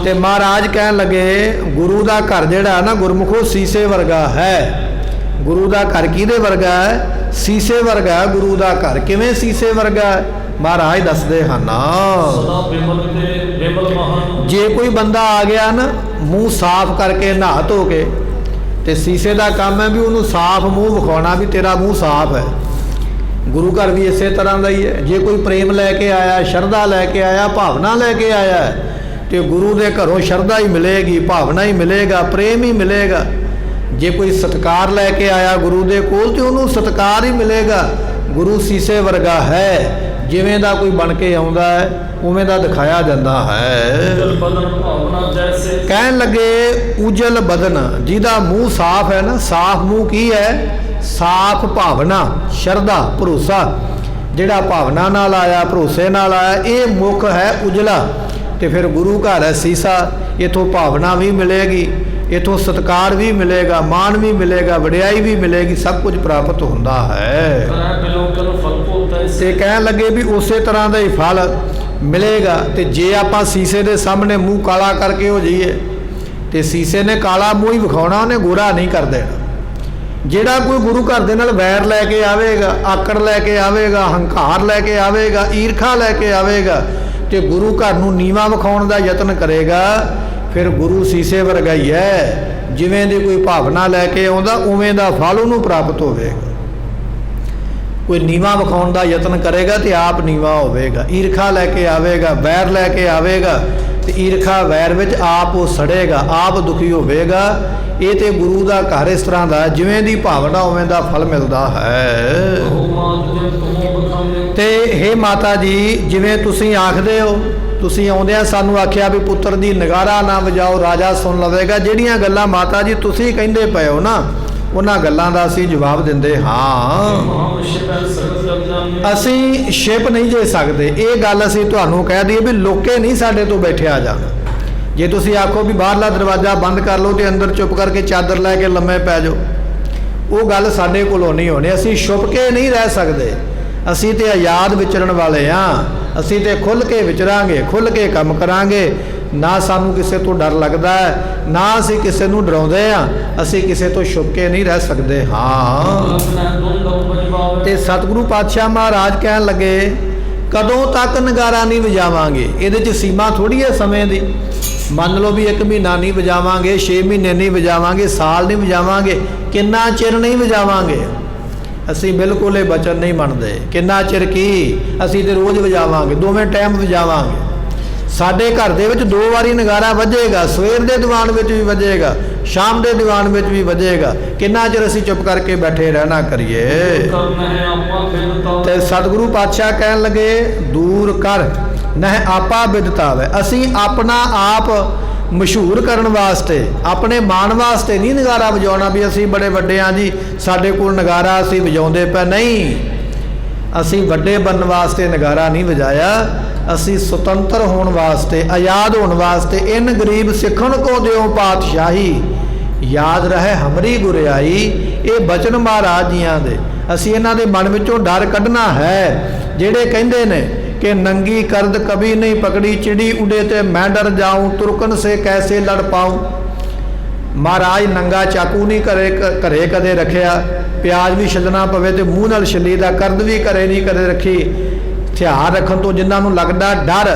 ਤੇ ਮਹਾਰਾਜ ਕਹਿਣ ਲੱਗੇ ਗੁਰੂ ਦਾ ਘਰ ਜਿਹੜਾ ਨਾ ਗੁਰਮੁਖੋ ਸੀਸੇ ਵਰਗਾ ਹੈ। ਗੁਰੂ ਦਾ ਘਰ ਕਿਹਦੇ ਵਰਗਾ ਹੈ? ਸੀਸੇ ਵਰਗਾ ਹੈ ਗੁਰੂ ਦਾ ਘਰ। ਕਿਵੇਂ ਸੀਸੇ ਵਰਗਾ ਹੈ? ਮਹਾਰਾਜ ਦੱਸਦੇ ਹਨ ਜੇ ਕੋਈ ਬੰਦਾ ਆ ਗਿਆ ਨਾ ਮੂੰਹ ਸਾਫ਼ ਕਰਕੇ ਨਹਾ ਧੋ ਕੇ, ਤੇ ਸੀਸੇ ਦਾ ਕੰਮ ਹੈ ਵੀ ਉਹਨੂੰ ਸਾਫ਼ ਮੂੰਹ ਵਿਖਾਉਣਾ ਵੀ ਤੇਰਾ ਮੂੰਹ ਸਾਫ਼ ਹੈ। ਗੁਰੂ ਘਰ ਵੀ ਇਸੇ ਤਰ੍ਹਾਂ ਦਾ ਹੀ ਹੈ। ਜੇ ਕੋਈ ਪ੍ਰੇਮ ਲੈ ਕੇ ਆਇਆ, ਸ਼ਰਧਾ ਲੈ ਕੇ ਆਇਆ, ਭਾਵਨਾ ਲੈ ਕੇ ਆਇਆ, ਤੇ ਗੁਰੂ ਦੇ ਘਰੋਂ ਸ਼ਰਧਾ ਹੀ ਮਿਲੇਗੀ, ਭਾਵਨਾ ਹੀ ਮਿਲੇਗਾ, ਪ੍ਰੇਮ ਹੀ ਮਿਲੇਗਾ। ਜੇ ਕੋਈ ਸਤਿਕਾਰ ਲੈ ਕੇ ਆਇਆ ਗੁਰੂ ਦੇ ਕੋਲ ਤੇ ਉਹਨੂੰ ਸਤਿਕਾਰ ਹੀ ਮਿਲੇਗਾ। ਗੁਰੂ ਸੀਸੇ ਵਰਗਾ ਹੈ, ਜਿਵੇਂ ਦਾ ਕੋਈ ਬਣ ਕੇ ਆਉਂਦਾ ਹੈ ਉਵੇਂ ਦਾ ਦਿਖਾਇਆ ਜਾਂਦਾ ਹੈ। ਕਹਿਣ ਲੱਗੇ ਉਜਲ ਬਦਨ, ਜਿਹਦਾ ਮੂੰਹ ਸਾਫ਼ ਹੈ ਨਾ, ਸਾਫ਼ ਮੂੰਹ ਕੀ ਹੈ? ਸਾਫ਼ ਭਾਵਨਾ, ਸ਼ਰਧਾ, ਭਰੋਸਾ। ਜਿਹੜਾ ਭਾਵਨਾ ਨਾਲ ਆਇਆ, ਭਰੋਸੇ ਨਾਲ ਆਇਆ, ਇਹ ਮੁੱਖ ਹੈ ਉਜਲਾ। ਤੇ ਫਿਰ ਗੁਰੂ ਘਰ ਹੈ ਸੀਸਾ, ਇਥੋਂ ਭਾਵਨਾ ਵੀ ਮਿਲੇਗੀ, ਇਥੋਂ ਸਤਿਕਾਰ ਵੀ ਮਿਲੇਗਾ, ਮਾਣ ਵੀ ਮਿਲੇਗਾ, ਵਡਿਆਈ ਵੀ ਮਿਲੇਗੀ, ਸਭ ਕੁਝ ਪ੍ਰਾਪਤ ਹੁੰਦਾ ਹੈ। ਤੇ ਕਹਿਣ ਲੱਗੇ ਵੀ ਉਸੇ ਤਰ੍ਹਾਂ ਦਾ ਹੀ ਫਲ ਮਿਲੇਗਾ। ਤੇ ਜੇ ਆਪਾਂ ਸੀਸੇ ਦੇ ਸਾਹਮਣੇ ਮੂੰਹ ਕਾਲਾ ਕਰਕੇ ਹੋ ਜਾਈਏ, ਤੇ ਸੀਸੇ ਨੇ ਕਾਲਾ ਮੂੰਹ ਹੀ ਵਿਖਾਉਣਾ, ਉਹਨੇ ਗੋਰਾ ਨਹੀਂ ਕਰ ਦੇਣਾ। ਜਿਹੜਾ ਕੋਈ ਗੁਰੂ ਘਰ ਦੇ ਨਾਲ ਵੈਰ ਲੈ ਕੇ ਆਵੇਗਾ, ਆਕੜ ਲੈ ਕੇ ਆਵੇਗਾ, ਹੰਕਾਰ ਲੈ ਕੇ ਆਵੇਗਾ, ਈਰਖਾ ਲੈ ਕੇ ਆਵੇਗਾ, ਤੇ ਗੁਰੂ ਘਰ ਨੂੰ ਨੀਵਾਂ ਵਿਖਾਉਣ ਦਾ ਯਤਨ ਕਰੇਗਾ, ਫਿਰ ਗੁਰੂ ਸੀਸੇ ਵਰਗਾ ਹੀ ਹੈ। ਜਿਵੇਂ ਦੀ ਕੋਈ ਭਾਵਨਾ ਲੈ ਕੇ ਆਉਂਦਾ ਉਵੇਂ ਦਾ ਫਲ ਉਹਨੂੰ ਪ੍ਰਾਪਤ ਹੋਵੇਗਾ। ਕੋਈ ਨੀਵਾਂ ਵਿਖਾਉਣ ਦਾ ਯਤਨ ਕਰੇਗਾ ਤੇ ਆਪ ਨੀਵਾਂ ਹੋਵੇਗਾ। ਈਰਖਾ ਲੈ ਕੇ ਆਵੇਗਾ, ਵੈਰ ਲੈ ਕੇ ਆਵੇਗਾ, ਤੇ ਈਰਖਾ ਵੈਰ ਵਿੱਚ ਆਪ ਉਹ ਸੜੇਗਾ, ਆਪ ਦੁਖੀ ਹੋਵੇਗਾ। ਇਹ ਤੇ ਗੁਰੂ ਦਾ ਘਰ ਇਸ ਤਰ੍ਹਾਂ ਦਾ, ਜਿਵੇਂ ਦੀ ਭਾਵਨਾ ਉਵੇਂ ਦਾ ਫਲ ਮਿਲਦਾ ਹੈ। ਤੇ ਹੇ ਮਾਤਾ ਜੀ, ਜਿਵੇਂ ਤੁਸੀਂ ਆਖਦੇ ਹੋ, ਤੁਸੀਂ ਆਉਂਦਿਆਂ ਸਾਨੂੰ ਆਖਿਆ ਵੀ ਪੁੱਤਰ ਦੀ ਨਗਾਰਾ ਨਾ ਵਜਾਓ, ਰਾਜਾ ਸੁਣ ਲਵੇਗਾ। ਜਿਹੜੀਆਂ ਗੱਲਾਂ ਮਾਤਾ ਜੀ ਤੁਸੀਂ ਕਹਿੰਦੇ ਪਏ ਹੋ ਨਾ, ਉਹਨਾਂ ਗੱਲਾਂ ਦਾ ਅਸੀਂ ਜਵਾਬ ਦਿੰਦੇ ਹਾਂ। ਅਸੀਂ ਛਿਪ ਨਹੀਂ ਜੇ ਸਕਦੇ। ਇਹ ਗੱਲ ਅਸੀਂ ਤੁਹਾਨੂੰ ਕਹਿ ਦਈਏ ਵੀ ਲੋਕੇ ਨਹੀਂ ਸਾਡੇ ਤੋਂ ਬੈਠਿਆ ਜਾਣਾ। ਜੇ ਤੁਸੀਂ ਆਖੋ ਵੀ ਬਾਹਰਲਾ ਦਰਵਾਜ਼ਾ ਬੰਦ ਕਰ ਲਓ ਤੇ ਅੰਦਰ ਚੁੱਪ ਕਰਕੇ ਚਾਦਰ ਲੈ ਕੇ ਲੰਮੇ ਪੈ ਜਾਓ, ਉਹ ਗੱਲ ਸਾਡੇ ਕੋਲੋਂ ਨਹੀਂ ਹੋਣੀ। ਅਸੀਂ ਛੁਪ ਕੇ ਨਹੀਂ ਰਹਿ ਸਕਦੇ। ਅਸੀਂ ਤੇ ਆਜ਼ਾਦ ਵਿਚਰਨ ਵਾਲੇ ਹਾਂ। ਅਸੀਂ ਤੇ ਖੁੱਲ੍ਹ ਕੇ ਵਿਚਰਾਂਗੇ, ਖੁੱਲ੍ਹ ਕੇ ਕੰਮ ਕਰਾਂਗੇ। ਨਾ ਸਾਨੂੰ ਕਿਸੇ ਤੋਂ ਡਰ ਲੱਗਦਾ ਹੈ, ਨਾ ਅਸੀਂ ਕਿਸੇ ਨੂੰ ਡਰਾਉਂਦੇ ਹਾਂ। ਅਸੀਂ ਕਿਸੇ ਤੋਂ ਛੁਪ ਕੇ ਨਹੀਂ ਰਹਿ ਸਕਦੇ। ਹਾਂ, ਤੇ ਸਤਿਗੁਰੂ ਪਾਤਸ਼ਾਹ ਮਹਾਰਾਜ ਕਹਿਣ ਲੱਗੇ ਕਦੋਂ ਤੱਕ ਨਗਾਰਾ ਨਹੀਂ ਵਜਾਵਾਂਗੇ? ਇਹਦੇ 'ਚ ਸੀਮਾ ਥੋੜ੍ਹੀ ਹੈ ਸਮੇਂ ਦੀ। ਮੰਨ ਲਓ ਵੀ 1 ਮਹੀਨਾ ਨਹੀਂ ਵਜਾਵਾਂਗੇ, 6 ਮਹੀਨੇ ਨਹੀਂ ਵਜਾਵਾਂਗੇ, ਸਾਲ ਨਹੀਂ ਵਜਾਵਾਂਗੇ, ਕਿੰਨਾ ਚਿਰ ਨਹੀਂ ਵਜਾਵਾਂਗੇ? ਅਸੀਂ ਬਿਲਕੁਲ ਇਹ ਬਚਨ ਨਹੀਂ ਮੰਨਦੇ। ਕਿੰਨਾ ਚਿਰ ਕੀ, ਅਸੀਂ ਤੇ ਰੋਜ਼ ਵਜਾਵਾਂਗੇ, ਦੋਵੇਂ ਟਾਈਮ ਵਜਾਵਾਂਗੇ। ਸਾਡੇ ਘਰ ਦੇ ਵਿੱਚ 2 ਵਾਰੀ ਨਗਾਰਾ ਵੱਜੇਗਾ, ਸਵੇਰ ਦੇ ਦੀਵਾਨ ਵਿੱਚ ਵੀ ਵੱਜੇਗਾ, ਸ਼ਾਮ ਦੇ ਦੀਵਾਨ ਵਿੱਚ ਵੀ ਵੱਜੇਗਾ। ਕਿੰਨਾ ਚਿਰ ਅਸੀਂ ਚੁੱਪ ਕਰਕੇ ਬੈਠੇ ਰਹਿਣਾ ਕਰੀਏ? ਤੇ ਸਤਿਗੁਰੂ ਪਾਤਸ਼ਾਹ ਕਹਿਣ ਲੱਗੇ ਦੂਰ ਕਰ ਨਹਿ ਆਪਾ ਬਿਦਤਾਵੇ। ਅਸੀਂ ਆਪਣਾ ਆਪ ਮਸ਼ਹੂਰ ਕਰਨ ਵਾਸਤੇ, ਆਪਣੇ ਮਾਣ ਵਾਸਤੇ ਨਹੀਂ ਨਗਾਰਾ ਵਜਾਉਣਾ ਵੀ ਅਸੀਂ ਬੜੇ ਵੱਡੇ ਹਾਂ ਜੀ, ਸਾਡੇ ਕੋਲ ਨਗਾਰਾ ਅਸੀਂ ਵਜਾਉਂਦੇ ਪਏ। ਨਹੀਂ, ਅਸੀਂ ਵੱਡੇ ਬਣਨ ਵਾਸਤੇ ਨਗਾਰਾ ਨਹੀਂ ਵਜਾਇਆ। ਅਸੀਂ ਸੁਤੰਤਰ ਹੋਣ ਵਾਸਤੇ, ਆਜ਼ਾਦ ਹੋਣ ਵਾਸਤੇ। ਇਨ ਗਰੀਬ ਸਿੱਖਣ ਕੋ ਦਿਓ ਪਾਤਸ਼ਾਹੀ, ਯਾਦ ਰਹੇ ਹਮਰੀ ਗੁਰਿਆਈ। ਇਹ ਬਚਨ ਮਹਾਰਾਜ ਜੀਆਂ ਦੇ। ਅਸੀਂ ਇਹਨਾਂ ਦੇ ਮਨ ਵਿੱਚੋਂ ਡਰ ਕੱਢਣਾ ਹੈ। ਜਿਹੜੇ ਕਹਿੰਦੇ ਨੇ कि नंगी करद कभी नहीं पकड़ी, चिड़ी उड़े ते मैं डर जाऊं, तुरकन से कैसे लड़ पाऊं। महाराज नंगा चाकू नहीं घरे कदे रखिया, प्याज भी छलना पवे ते मूँह नाल छली दा, करद भी घरे नहीं कदे रखी। हथियार रखन तो जिन्हां नूं लगदा डर,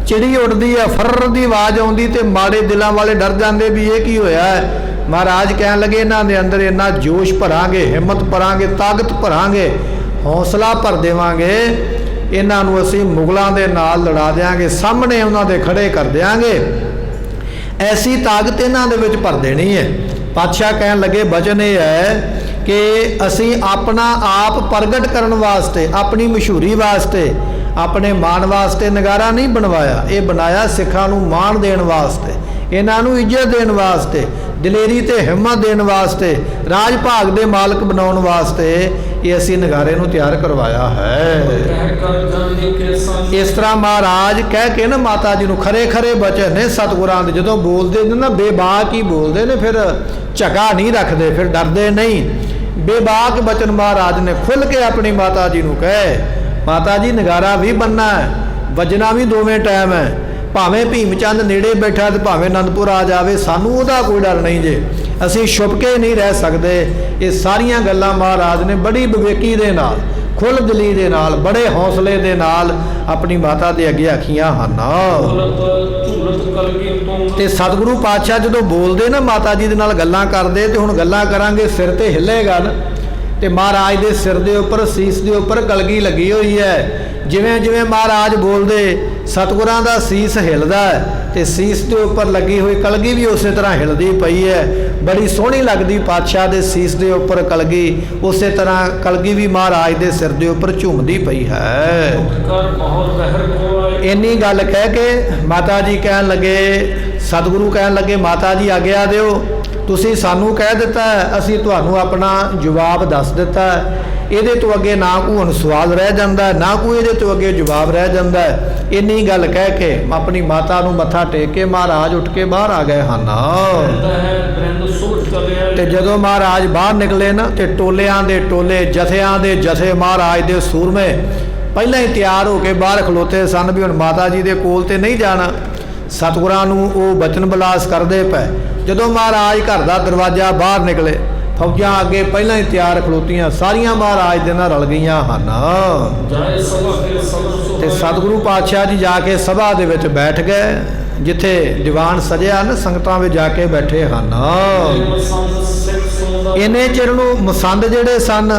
चिड़ी उड़दी है, फर्र दी आवाज़ आउंदी ते माड़े दिलां वाले डर जांदे भी ये की होया है। महाराज कहन लगे इन्हां दे अंदर इन्ना जोश भरांगे, हिम्मत भरांगे, ताकत भरांगे, हौसला भर देवांगे। इन्हां नूं असीं मुगलों के नाल लड़ा देंगे, सामने उन्हां दे खड़े कर देंगे। ऐसी ताकत इन्हां दे विच भर देनी है। पातशाह कहन लगे बचन ये है कि असीं अपना आप प्रगट करन वास्ते, अपनी मशहूरी वास्ते, अपने मान वास्ते नगारा नहीं बनवाया। ये बनाया सिखां नूं मान देण वास्ते, इन्हां नूं इज्जत देण वास्ते, दलेरी ते हिम्मत देण वास्ते, राज भाग दे मालक बनाउण वास्ते ये असीं नगारे नूं तैयार करवाया है। इस तरह महाराज कह के ना माता जी नूं खरे खरे बचन ने सतगुरां दे जदों बोलदे ने ना बेबाक ही बोलदे ने, फिर झगा नहीं रखते, फिर डरदे नहीं। बेबाक बचन महाराज ने खुल के अपनी माता जी नूं कहे, माता जी नगारा भी बनना है, वजना भी दोवें टाइम है। भावें भीमचंद नेड़े बैठा तो भावें आनंदपुर आ जाए, सानू उहदा कोई डर नहीं जे, असीं छुप के नहीं रह सकते। ये सारियां गल्लां महाराज ने बड़ी विवेकी दे नाल, खुल दिली दे नाल, बड़े हौसले दे नाल अपनी माता दे अगे आखियां हन। ते सतगुरु पातशाह जदों बोलदे ना माता जी दे नाल गल्लां करदे, ते हुण गल्लां करांगे सिर ते हिलेगा ना, ते महाराज दे सिर दे उपर, सीस दे उपर कलगी लगी हुई है। जिवें जिवें महाराज बोलदे सतगुरां दा सीस हिलदा है, ते सीस दे उपर लगी हुई कलगी भी उस तरह हिलदी पई है। बड़ी सोहनी लगदी पातशाह दे सीस दे उपर कलगी, उस तरह कलगी भी महाराज दे सिर दे उपर झूमदी पई है। इन्नी गल कह के माता जी कहन लगे, सतगुरु कहन लगे माता जी आग्या दिओ, तुसीं सानू कह दिता है, असीं तुहानू अपना जवाब दस दिता है। ਇਹਦੇ ਤੋਂ ਅੱਗੇ ਨਾ ਕੋਈ ਹੁਣ ਸਵਾਲ ਰਹਿ ਜਾਂਦਾ, ਨਾ ਕੋਈ ਇਹਦੇ ਤੋਂ ਅੱਗੇ ਜਵਾਬ ਰਹਿ ਜਾਂਦਾ। ਇੰਨੀ ਗੱਲ ਕਹਿ ਕੇ ਆਪਣੀ ਮਾਤਾ ਨੂੰ ਮੱਥਾ ਟੇਕ ਕੇ ਮਹਾਰਾਜ ਉੱਠ ਕੇ ਬਾਹਰ ਆ ਗਏ ਹਨ। ਤੇ ਜਦੋਂ ਮਹਾਰਾਜ ਬਾਹਰ ਨਿਕਲੇ ਨਾ, ਤੇ ਟੋਲਿਆਂ ਦੇ ਟੋਲੇ, ਜਥਿਆਂ ਦੇ ਜਥੇ, ਮਹਾਰਾਜ ਦੇ ਸੂਰਮੇ ਪਹਿਲਾਂ ਹੀ ਤਿਆਰ ਹੋ ਕੇ ਬਾਹਰ ਖਲੋਤੇ ਸਨ ਵੀ ਹੁਣ ਮਾਤਾ ਜੀ ਦੇ ਕੋਲ ਤੇ ਨਹੀਂ ਜਾਣਾ। ਸਤਿਗੁਰਾਂ ਨੂੰ ਉਹ ਬਚਨ ਬਿਲਾਸ ਕਰਦੇ ਪਏ। ਜਦੋਂ ਮਹਾਰਾਜ ਘਰ ਦਾ ਦਰਵਾਜ਼ਾ ਬਾਹਰ ਨਿਕਲੇ, फौजा अगे पहला ही तैयार खलोतियां, सारियां महाराज दे नाल रल गईयां हन। ते सतगुरु पातशाह जी जाके सभा दे विच बैठ गए, जिथे दीवान सजिया ना, संगतां विच जाके बैठे हन। इन्ने चिर नूं मसंद जिहड़े सन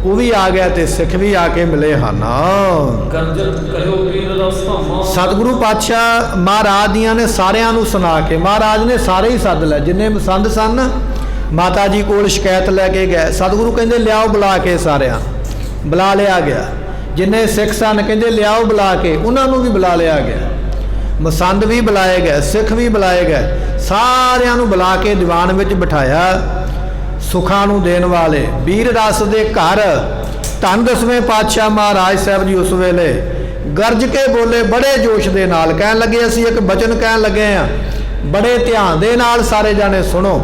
वो भी आ गया, ते सिख भी आके मिले हन। सतगुरु पातशाह महाराज दियां ने सारियां नूं सुना के, महाराज ने सारे ही सद लै जिन्ने मसंद सन। माता जी कोल शिकायत लैके गए, सतगुरु कहते लियाओ बुला के, सारिया बुला लिया गया। जिन्ने सिख सन कहते लियाओ बुला के, उन्होंने भी बुला लिया गया। मसंद भी बुलाए गए, सिख भी बुलाए गए, सारियां नूं बुला के दीवान विच बिठाया। सुखां नूं देण वाले वीर रस दे घर धन 10वें पातशाह महाराज साहब जी उस वेले गरज के बोले बड़े जोश दे नाल, कहन लगे असीं एक बचन कहन लगे हैं, बड़े ध्यान दे नाल सारे जाने सुनो।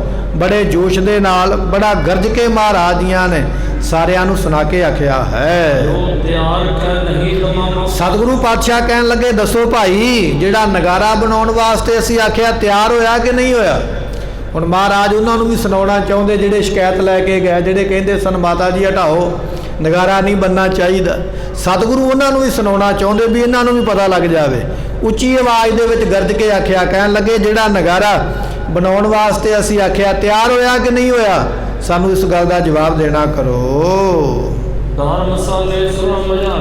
बड़े जोश दे नाल, बड़ा गरज के महाराज जियां ने सारियां नूं सुना के आख्या है। सतगुरु पातशाह कहन लगे दसो भाई, जिहड़ा नगारा बनाउण वास्ते असीं आख्या तैयार होया कि नहीं होया। हुण महाराज उन्हां नूं भी सुनाउणा चाहुंदे, जिहड़े शिकायत लैके गए, जिहड़े कहंदे सन माता जी हटाओ, नगारा नहीं बनना चाहिए। सतगुरु उन्हां नूं भी सुनाउणा चाहुंदे भी इन्हां नूं भी पता लग जावे। उच्ची आवाज़ दे विच गरज के आख्या, कहन लगे जिहड़ा नगारा बनाउण वास्ते असीं आख्या तैयार होया कि नहीं होया, सानू इस गल दा जवाब देना करो।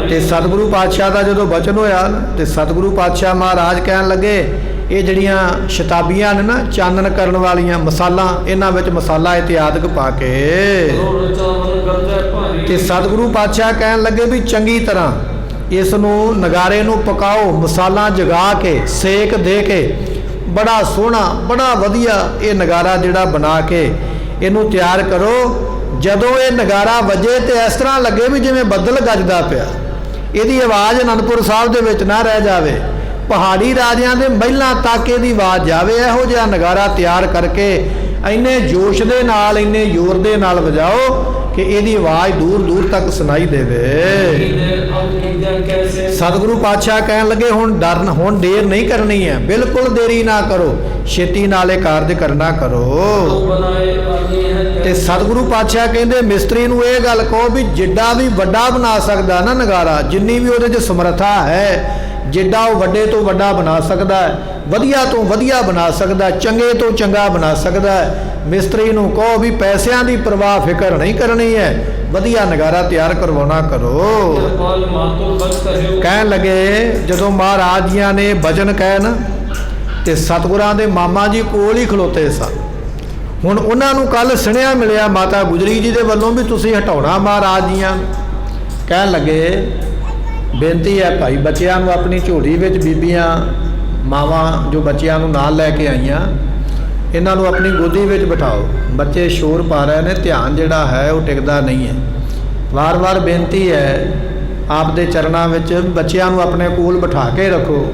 ते सतगुरु पातशाह दा जदों बचन होया ते सतगुरु पातशाह महाराज कहन लगे ये जड़ियां शताबियां ने ना, चानन करन वालियां मसाला, इन्हां विच मसाला इत्यादक पा के, ते सतगुरु पातशाह कहन लगे भी चंगी तरह इस नूं नगारे नूं पकाओ, मसाला जगा के सेक दे के बड़ा सोहना बड़ा वधिया ये नगारा जिहड़ा बना के इनू तैयार करो। जदों ये नगारा वजे तो इस तरह लगे भी जिवें बदल गजदा पिया, इहदी आवाज़ आनंदपुर साहब दे विच ना रह जावे, पहाड़ी राजियां दे महलां तक इहदी आवाज़ जावे। इहो जिहा नगारा तैयार करके ਇੰਨੇ ਜੋਸ਼ ਦੇ ਨਾਲ, ਇੰਨੇ ਜ਼ੋਰ ਦੇ ਨਾਲ ਵਜਾਓ ਕਿ ਇਹਦੀ ਆਵਾਜ਼ ਦੂਰ ਦੂਰ ਤੱਕ ਸੁਣਾਈ ਦੇਵੇ। ਸਤਿਗੁਰੂ ਪਾਤਸ਼ਾਹ ਕਹਿਣ ਲੱਗੇ ਹੁਣ ਦੇਰ ਨਹੀਂ ਕਰਨੀ ਹੈ, ਬਿਲਕੁਲ ਦੇਰੀ ਨਾ ਕਰੋ, ਛੇਤੀ ਨਾਲ ਇਹ ਕਾਰਜ ਕਰਨਾ ਕਰੋ। ਤੇ ਸਤਿਗੁਰੂ ਪਾਤਸ਼ਾਹ ਕਹਿੰਦੇ ਮਿਸਤਰੀ ਨੂੰ ਇਹ ਗੱਲ ਕਹੋ ਵੀ ਜਿੱਡਾ ਵੀ ਵੱਡਾ ਬਣਾ ਸਕਦਾ ਨਾ ਨਗਾਰਾ, ਜਿੰਨੀ ਵੀ ਉਹਦੇ 'ਚ ਸਮਰੱਥਾ ਹੈ, ਜਿੱਡਾ ਉਹ ਵੱਡੇ ਤੋਂ ਵੱਡਾ ਬਣਾ ਸਕਦਾ ਹੈ, ਵਧੀਆ ਤੋਂ ਵਧੀਆ ਬਣਾ ਸਕਦਾ, ਚੰਗੇ ਤੋਂ ਚੰਗਾ ਬਣਾ ਸਕਦਾ ਹੈ, ਮਿਸਤਰੀ ਨੂੰ ਕਹੋ ਵੀ ਪੈਸਿਆਂ ਦੀ ਪਰਵਾਹ ਫਿਕਰ ਨਹੀਂ ਕਰਨੀ ਹੈ, ਵਧੀਆ ਨਗਾਰਾ ਤਿਆਰ ਕਰਵਾਉਣਾ ਕਰੋ। ਕਹਿਣ ਲੱਗੇ ਜਦੋਂ ਮਹਾਰਾਜ ਜੀਆਂ ਨੇ ਬਚਨ ਕਹਿਣ ਤੇ ਸਤਿਗੁਰਾਂ ਦੇ ਮਾਮਾ ਜੀ ਕੋਲ ਹੀ ਖਲੋਤੇ ਸਨ। ਹੁਣ ਉਹਨਾਂ ਨੂੰ ਕੱਲ ਸੁਣਿਆ ਮਿਲਿਆ ਮਾਤਾ ਗੁਜਰੀ ਜੀ ਦੇ ਵੱਲੋਂ ਵੀ ਤੁਸੀਂ ਹਟਾਉਣਾ ਮਹਾਰਾਜ ਜੀਆਂ। ਕਹਿਣ ਲੱਗੇ ਬੇਨਤੀ ਹੈ ਭਾਈ, ਬੱਚਿਆਂ ਨੂੰ ਆਪਣੀ ਝੋਲੀ ਵਿੱਚ, ਬੀਬੀਆਂ ਮਾਵਾਂ ਜੋ ਬੱਚਿਆਂ ਨੂੰ ਨਾਲ ਲੈ ਕੇ ਆਈਆਂ, ਇਹਨਾਂ ਨੂੰ ਆਪਣੀ ਗੋਦੀ ਵਿੱਚ ਬਿਠਾਓ। ਬੱਚੇ ਸ਼ੋਰ ਪਾ ਰਹੇ ਨੇ, ਧਿਆਨ ਜਿਹੜਾ ਹੈ ਉਹ ਟਿਕਦਾ ਨਹੀਂ ਹੈ। ਵਾਰ-ਵਾਰ ਬੇਨਤੀ ਹੈ ਆਪ ਦੇ ਚਰਨਾਂ ਵਿੱਚ, ਬੱਚਿਆਂ ਨੂੰ ਆਪਣੇ ਕੋਲ ਬਿਠਾ ਕੇ ਰੱਖੋ।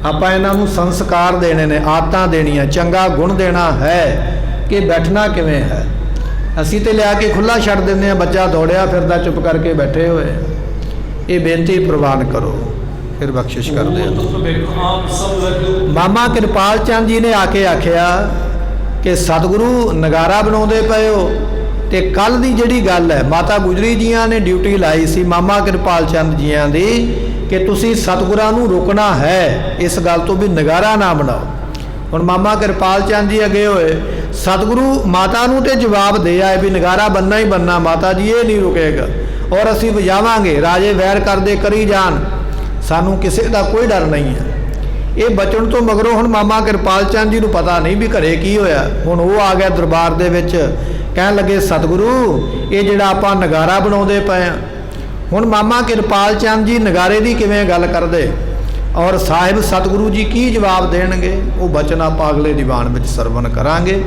ਆਪਾਂ ਇਹਨਾਂ ਨੂੰ ਸੰਸਕਾਰ ਦੇਣੇ ਨੇ, ਆਦਤਾਂ ਦੇਣੀਆਂ, ਚੰਗਾ ਗੁਣ ਦੇਣਾ ਹੈ ਕਿ ਬੈਠਣਾ ਕਿਵੇਂ ਹੈ। ਅਸੀਂ ਤੇ ਲਿਆ ਕੇ ਖੁੱਲ੍ਹਾ ਛੱਡ ਦਿੰਦੇ ਹਾਂ, ਬੱਚਾ ਦੌੜਿਆ ਫਿਰਦਾ ਚੁੱਪ ਕਰਕੇ ਬੈਠੇ ਹੋਏ। ਇਹ ਬੇਨਤੀ ਪ੍ਰਵਾਨ ਕਰੋ, ਫਿਰ ਬਖਸ਼ਿਸ਼ ਕਰਦੇ ਹਾਂ। ਮਾਮਾ ਕਿਰਪਾਲ ਚੰਦ ਜੀ ਨੇ ਆ ਕੇ ਆਖਿਆ ਕਿ ਸਤਿਗੁਰੂ ਨਗਾਰਾ ਬਣਾਉਂਦੇ ਪਏ ਹੋ, ਤੇ ਕੱਲ ਦੀ ਜਿਹੜੀ ਗੱਲ ਹੈ ਮਾਤਾ ਗੁਜਰੀ ਜੀਆਂ ਨੇ ਡਿਊਟੀ ਲਾਈ ਸੀ ਮਾਮਾ ਕਿਰਪਾਲ ਚੰਦ ਜੀਆਂ ਦੀ ਕਿ ਤੁਸੀਂ ਸਤਿਗੁਰਾਂ ਨੂੰ ਰੋਕਣਾ ਹੈ ਇਸ ਗੱਲ ਤੋਂ ਵੀ ਨਗਾਰਾ ਨਾ ਬਣਾਓ। ਹੁਣ ਮਾਮਾ ਕਿਰਪਾਲ ਚੰਦ ਜੀ ਅੱਗੇ ਹੋਏ, ਸਤਿਗੁਰੂ ਮਾਤਾ ਨੂੰ ਤੇ ਜਵਾਬ ਦੇ ਆਏ ਵੀ ਨਗਾਰਾ ਬੰਨਣਾ ਹੀ ਬੰਨਣਾ ਮਾਤਾ ਜੀ, ਇਹ ਨਹੀਂ ਰੁਕੇਗਾ ਔਰ ਅਸੀਂ ਵਜਾਵਾਂਗੇ, ਰਾਜੇ ਵੈਰ ਕਰਦੇ ਕਰੀ ਜਾਣ, ਸਾਨੂੰ ਕਿਸੇ ਦਾ ਕੋਈ ਡਰ ਨਹੀਂ ਹੈ। ਇਹ ਬਚਣ ਤੋਂ ਮਗਰੋਂ ਹੁਣ ਮਾਮਾ ਕਿਰਪਾਲ ਚੰਦ ਜੀ ਨੂੰ ਪਤਾ ਨਹੀਂ ਵੀ ਘਰੇ ਕੀ ਹੋਇਆ। ਹੁਣ ਉਹ ਆ ਗਿਆ ਦਰਬਾਰ ਦੇ ਵਿੱਚ, ਕਹਿਣ ਲੱਗੇ ਸਤਿਗੁਰੂ ਇਹ ਜਿਹੜਾ ਆਪਾਂ ਨਗਾਰਾ ਬਣਾਉਂਦੇ ਪਏ ਹਾਂ, ਹੁਣ ਮਾਮਾ ਕਿਰਪਾਲ ਚੰਦ ਜੀ ਨਗਾਰੇ ਦੀ ਕਿਵੇਂ ਗੱਲ ਕਰਦੇ ਔਰ ਸਾਹਿਬ ਸਤਿਗੁਰੂ ਜੀ ਕੀ ਜਵਾਬ ਦੇਣਗੇ, ਉਹ ਬਚਨ ਆਪਾਂ ਅਗਲੇ ਦੀਵਾਨ ਵਿੱਚ ਸਰਵਣ ਕਰਾਂਗੇ।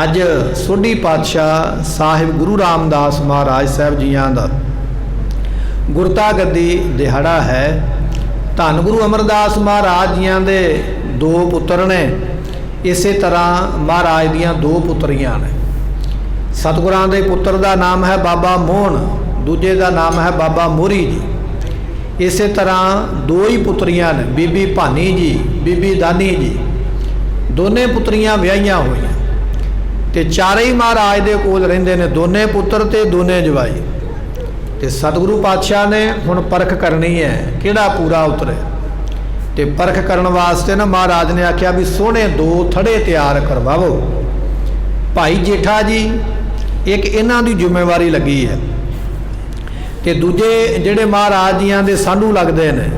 ਅੱਜ ਸੋਢੀ ਪਾਤਸ਼ਾਹ ਸਾਹਿਬ ਗੁਰੂ ਰਾਮਦਾਸ ਮਹਾਰਾਜ ਸਾਹਿਬ ਜੀਆਂ ਦਾ ਗੁਰਤਾ ਗੱਦੀ ਦਿਹਾੜਾ ਹੈ। ਧੰਨ ਗੁਰੂ ਅਮਰਦਾਸ ਮਹਾਰਾਜ ਜੀਆਂ ਦੇ 2 ਪੁੱਤਰ ਨੇ, ਇਸੇ ਤਰ੍ਹਾਂ ਮਹਾਰਾਜ ਦੀਆਂ 2 ਪੁੱਤਰੀਆਂ ਨੇ। ਸਤਿਗੁਰਾਂ ਦੇ ਪੁੱਤਰ ਦਾ ਨਾਮ ਹੈ ਬਾਬਾ ਮੋਹਨ, ਦੂਜੇ ਦਾ ਨਾਮ ਹੈ ਬਾਬਾ ਮੋਹਰੀ ਜੀ। ਇਸੇ ਤਰ੍ਹਾਂ 2 ਹੀ ਪੁੱਤਰੀਆਂ ਨੇ, ਬੀਬੀ ਭਾਨੀ ਜੀ, ਬੀਬੀ ਦਾਨੀ ਜੀ, ਦੋਨੇ ਪੁੱਤਰੀਆਂ ਵਿਆਹੀਆਂ ਹੋਈਆਂ ਤੇ ਚਾਰੇ ਹੀ ਮਹਾਰਾਜ ਦੇ ਕੋਲ ਰਹਿੰਦੇ ਨੇ, ਦੋਨੇ ਪੁੱਤਰ ਤੇ ਦੋਨੇ ਜਵਾਈ। ਤੇ ਸਤਿਗੁਰੂ ਪਾਤਸ਼ਾਹ ਨੇ ਹੁਣ ਪਰਖ ਕਰਨੀ ਹੈ ਕਿਹੜਾ ਪੂਰਾ ਉਤਰੇ, ਤੇ ਪਰਖ ਕਰਨ ਵਾਸਤੇ ਨਾ ਮਹਾਰਾਜ ਨੇ ਆਖਿਆ ਵੀ ਸੋਹਣੇ 2 ਥੜੇ ਤਿਆਰ ਕਰਵਾਵੋ। ਭਾਈ ਜੇਠਾ ਜੀ ਇੱਕ ਇਹਨਾਂ ਦੀ ਜ਼ਿੰਮੇਵਾਰੀ ਲੱਗੀ ਹੈ, ਤੇ ਦੂਜੇ ਜਿਹੜੇ ਮਹਾਰਾਜ ਜੀਆਂ ਦੇ ਸਾਂਢੂ ਲੱਗਦੇ ਨੇ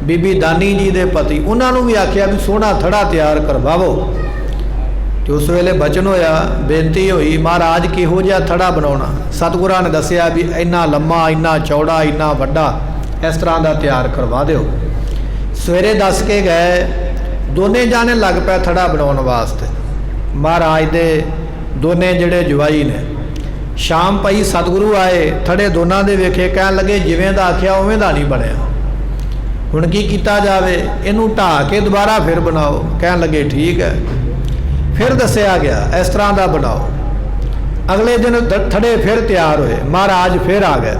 ਬੀਬੀ ਦਾਨੀ ਜੀ ਦੇ ਪਤੀ, ਉਹਨਾਂ ਨੂੰ ਵੀ ਆਖਿਆ ਵੀ ਸੋਹਣਾ ਥੜਾ ਤਿਆਰ ਕਰਵਾਵੋ। ਤੇ ਉਸ ਵੇਲੇ ਬਚਨ ਹੋਇਆ, ਬੇਨਤੀ ਹੋਈ ਮਹਾਰਾਜ ਕਿਹੋ ਜਿਹਾ ਥੜਾ ਬਣਾਉਣਾ। ਸਤਿਗੁਰਾਂ ਨੇ ਦੱਸਿਆ ਵੀ ਇੰਨਾ ਲੰਮਾ, ਇੰਨਾ ਚੌੜਾ, ਇੰਨਾ ਵੱਡਾ, ਇਸ ਤਰ੍ਹਾਂ ਦਾ ਤਿਆਰ ਕਰਵਾ ਦਿਓ। ਸਵੇਰੇ ਦੱਸ ਕੇ ਗਏ, ਦੋਨੇ ਜਾਣੇ ਲੱਗ ਪਏ ਥੜਾ ਬਣਾਉਣ ਵਾਸਤੇ। ਮਹਾਰਾਜ ਦੇ ਦੋਨੇ ਜਿਹੜੇ ਜਵਾਈ ਨੇ, ਸ਼ਾਮ ਪਈ ਸਤਿਗੁਰੂ ਆਏ, ਥੜੇ ਦੋਨਾਂ ਦੇ ਵੇਖੇ, ਕਹਿਣ ਲੱਗੇ ਜਿਵੇਂ ਦਾ ਆਖਿਆ ਉਵੇਂ ਦਾ ਨਹੀਂ ਬਣਿਆ, ਹੁਣ ਕੀ ਕੀਤਾ ਜਾਵੇ, ਇਹਨੂੰ ਢਾਹ ਕੇ ਦੁਬਾਰਾ ਫਿਰ ਬਣਾਓ। ਕਹਿਣ ਲੱਗੇ ਠੀਕ ਹੈ। ਫਿਰ ਦੱਸਿਆ ਗਿਆ ਇਸ ਤਰ੍ਹਾਂ ਦਾ ਬਣਾਓ। ਅਗਲੇ ਦਿਨ ਥੜੇ ਫਿਰ ਤਿਆਰ ਹੋਏ, ਮਹਾਰਾਜ ਫਿਰ ਆ ਗਏ।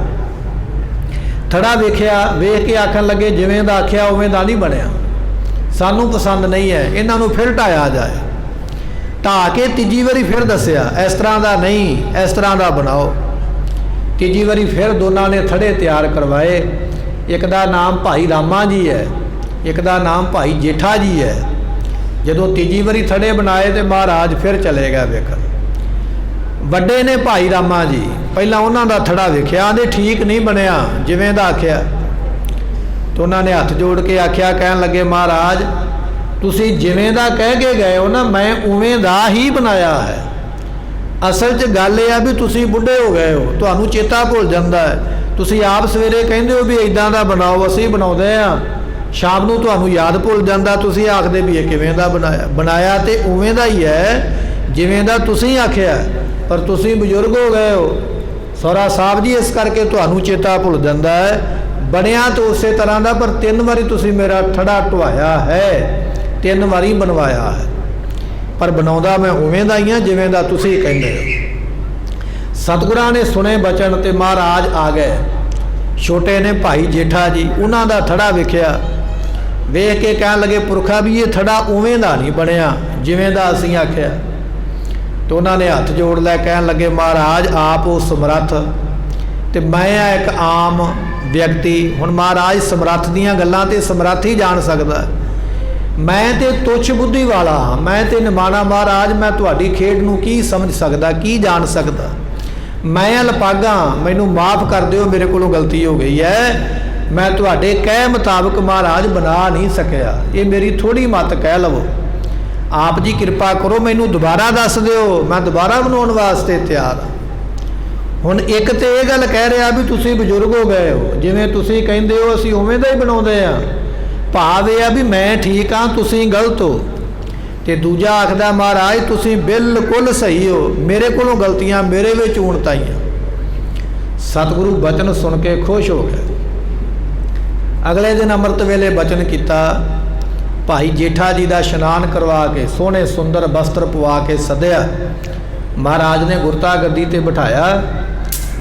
ਥੜਾ ਵੇਖਿਆ, ਵੇਖ ਕੇ ਆਖਣ ਲੱਗੇ ਜਿਵੇਂ ਦਾ ਆਖਿਆ ਉਵੇਂ ਦਾ ਨਹੀਂ ਬਣਿਆ, ਸਾਨੂੰ ਪਸੰਦ ਨਹੀਂ ਹੈ, ਇਹਨਾਂ ਨੂੰ ਫਿਰ ਢਾਇਆ ਜਾਏ। ਢਾਹ ਕੇ ਤੀਜੀ ਵਾਰੀ ਫਿਰ ਦੱਸਿਆ ਇਸ ਤਰ੍ਹਾਂ ਦਾ ਨਹੀਂ, ਇਸ ਤਰ੍ਹਾਂ ਦਾ ਬਣਾਓ। ਤੀਜੀ ਵਾਰੀ ਫਿਰ ਦੋਨਾਂ ਨੇ ਥੜੇ ਤਿਆਰ ਕਰਵਾਏ। ਇੱਕ ਦਾ ਨਾਮ ਭਾਈ ਰਾਮਾ ਜੀ ਹੈ, ਇੱਕ ਦਾ ਨਾਮ ਭਾਈ ਜੇਠਾ ਜੀ ਹੈ। ਜਦੋਂ ਤੀਜੀ ਵਾਰੀ ਥੜੇ ਬਣਾਏ ਤੇ ਮਹਾਰਾਜ ਫਿਰ ਚਲੇ ਗਿਆ ਵੇਖਣ। ਵੱਡੇ ਨੇ ਭਾਈ ਰਾਮਾ ਜੀ, ਪਹਿਲਾਂ ਉਹਨਾਂ ਦਾ ਥੜਾ ਵੇਖਿਆ, ਆਂਦੇ ਠੀਕ ਨਹੀਂ ਬਣਿਆ ਜਿਵੇਂ ਦਾ ਆਖਿਆ। ਤੇ ਉਹਨਾਂ ਨੇ ਹੱਥ ਜੋੜ ਕੇ ਆਖਿਆ, ਕਹਿਣ ਲੱਗੇ ਮਹਾਰਾਜ ਤੁਸੀਂ ਜਿਵੇਂ ਦਾ ਕਹਿ ਕੇ ਗਏ ਹੋ ਨਾ, ਮੈਂ ਉਵੇਂ ਦਾ ਹੀ ਬਣਾਇਆ ਹੈ। ਅਸਲ 'ਚ ਗੱਲ ਇਹ ਆ ਵੀ ਤੁਸੀਂ ਬੁੱਢੇ ਹੋ ਗਏ ਹੋ, ਤੁਹਾਨੂੰ ਚੇਤਾ ਭੁੱਲ ਜਾਂਦਾ ਹੈ। ਤੁਸੀਂ ਆਪ ਸਵੇਰੇ ਕਹਿੰਦੇ ਹੋ ਵੀ ਇੱਦਾਂ ਦਾ ਬਣਾਓ, ਅਸੀਂ ਬਣਾਉਂਦੇ ਹਾਂ, ਸ਼ਾਮ ਨੂੰ ਤੁਹਾਨੂੰ ਯਾਦ ਭੁੱਲ ਜਾਂਦਾ, ਤੁਸੀਂ ਆਖਦੇ ਵੀ ਇਹ ਕਿਵੇਂ ਦਾ ਬਣਾਇਆ ਤੇ ਉਵੇਂ ਦਾ ਹੀ ਹੈ ਜਿਵੇਂ ਦਾ ਤੁਸੀਂ ਆਖਿਆ, ਪਰ ਤੁਸੀਂ ਬਜ਼ੁਰਗ ਹੋ ਗਏ ਹੋ ਸਹੁਰਾ ਸਾਹਿਬ ਜੀ, ਇਸ ਕਰਕੇ ਤੁਹਾਨੂੰ ਚੇਤਾ ਭੁੱਲ ਜਾਂਦਾ ਹੈ। ਬਣਿਆ ਤਾਂ ਉਸੇ ਤਰ੍ਹਾਂ ਦਾ, ਪਰ 3 ਵਾਰੀ ਤੁਸੀਂ ਮੇਰਾ ਥੜਾ ਢਵਾਇਆ ਹੈ, 3 ਵਾਰੀ ਬਣਵਾਇਆ ਹੈ। ਪਰ ਬਣਾਉਂਦਾ ਮੈਂ ਉਵੇਂ ਦਾ ਹੀ ਹਾਂ ਜਿਵੇਂ ਦਾ ਤੁਸੀਂ ਕਹਿੰਦੇ ਹੋ। ਸਤਿਗੁਰਾਂ ਨੇ ਸੁਣੇ ਬਚਨ ਤੇ ਮਹਾਰਾਜ ਆ ਗਏ। ਛੋਟੇ ਨੇ ਭਾਈ ਜੇਠਾ ਜੀ, ਉਹਨਾਂ ਦਾ ਥੜਾ ਵੇਖਿਆ, ਵੇਖ ਕੇ ਕਹਿਣ ਲੱਗੇ ਪੁਰਖਾ ਵੀ ਇਹ ਥੜਾ ਉਵੇਂ ਦਾ ਨਹੀਂ ਬਣਿਆ ਜਿਵੇਂ ਦਾ ਅਸੀਂ ਆਖਿਆ। ਤੇ ਉਹਨਾਂ ਨੇ ਹੱਥ ਜੋੜ ਲੈ, ਕਹਿਣ ਲੱਗੇ ਮਹਾਰਾਜ ਆਪ ਉਹ ਸਮਰੱਥ ਤੇ ਮੈਂ ਆ ਇੱਕ ਆਮ ਵਿਅਕਤੀ। ਹੁਣ ਮਹਾਰਾਜ ਸਮਰੱਥ ਦੀਆਂ ਗੱਲਾਂ ਤੇ ਸਮਰੱਥ ਹੀ ਜਾਣ ਸਕਦਾ, ਮੈਂ ਤੇ ਤੁੱਛ ਬੁੱਧੀ ਵਾਲਾ ਹਾਂ, ਮੈਂ ਤੇ ਨਿਮਾਣਾ ਮਹਾਰਾਜ, ਮੈਂ ਤੁਹਾਡੀ ਖੇਡ ਨੂੰ ਕੀ ਸਮਝ ਸਕਦਾ, ਕੀ ਜਾਣ ਸਕਦਾ, ਮੈਂ ਅਲਪਾਗਾ, ਮੈਨੂੰ ਮਾਫ ਕਰ ਦਿਓ, ਮੇਰੇ ਕੋਲੋਂ ਗਲਤੀ ਹੋ ਗਈ ਹੈ, ਮੈਂ ਤੁਹਾਡੇ ਕਹਿ ਮੁਤਾਬਕ ਮਹਾਰਾਜ ਬਣਾ ਨਹੀਂ ਸਕਿਆ, ਇਹ ਮੇਰੀ ਥੋੜੀ ਮੱਤ ਕਹਿ ਲਵੋ, ਆਪ ਜੀ ਕਿਰਪਾ ਕਰੋ ਮੈਨੂੰ ਦੁਬਾਰਾ ਦੱਸ ਦਿਓ, ਮੈਂ ਦੁਬਾਰਾ ਬਣਾਉਣ ਵਾਸਤੇ ਤਿਆਰ ਹਾਂ। ਹੁਣ ਇੱਕ ਤੇ ਇਹ ਗੱਲ ਕਹਿ ਰਿਹਾ ਵੀ ਤੁਸੀਂ ਬਜ਼ੁਰਗ ਹੋ ਗਏ ਹੋ, ਜਿਵੇਂ ਤੁਸੀਂ ਕਹਿੰਦੇ ਹੋ ਅਸੀਂ ਉਵੇਂ ਦਾ ਹੀ ਬਣਾਉਂਦੇ ਹਾਂ, ਭਾਵ ਇਹ ਆ ਵੀ ਮੈਂ ਠੀਕ ਹਾਂ ਤੁਸੀਂ ਗਲਤ ਹੋ। ਤੇ ਦੂਜਾ ਆਖਦਾ ਮਹਾਰਾਜ ਤੁਸੀਂ ਬਿਲਕੁਲ ਸਹੀ ਹੋ, ਮੇਰੇ ਕੋਲੋਂ ਗਲਤੀਆਂ, ਮੇਰੇ ਵਿੱਚ ਊਣਤਾਈਆਂ। ਸਤਿਗੁਰੂ ਬਚਨ ਸੁਣ ਕੇ ਖੁਸ਼ ਹੋ ਗਏ। ਅਗਲੇ ਦਿਨ ਅੰਮ੍ਰਿਤ ਵੇਲੇ ਬਚਨ ਕੀਤਾ, ਭਾਈ ਜੇਠਾ ਜੀ ਦਾ ਇਸ਼ਨਾਨ ਕਰਵਾ ਕੇ ਸੋਹਣੇ ਸੁੰਦਰ ਵਸਤਰ ਪਵਾ ਕੇ ਸੱਦਿਆ। ਮਹਾਰਾਜ ਨੇ ਗੁਰਤਾ ਗੱਦੀ ਤੇ ਬਿਠਾਇਆ,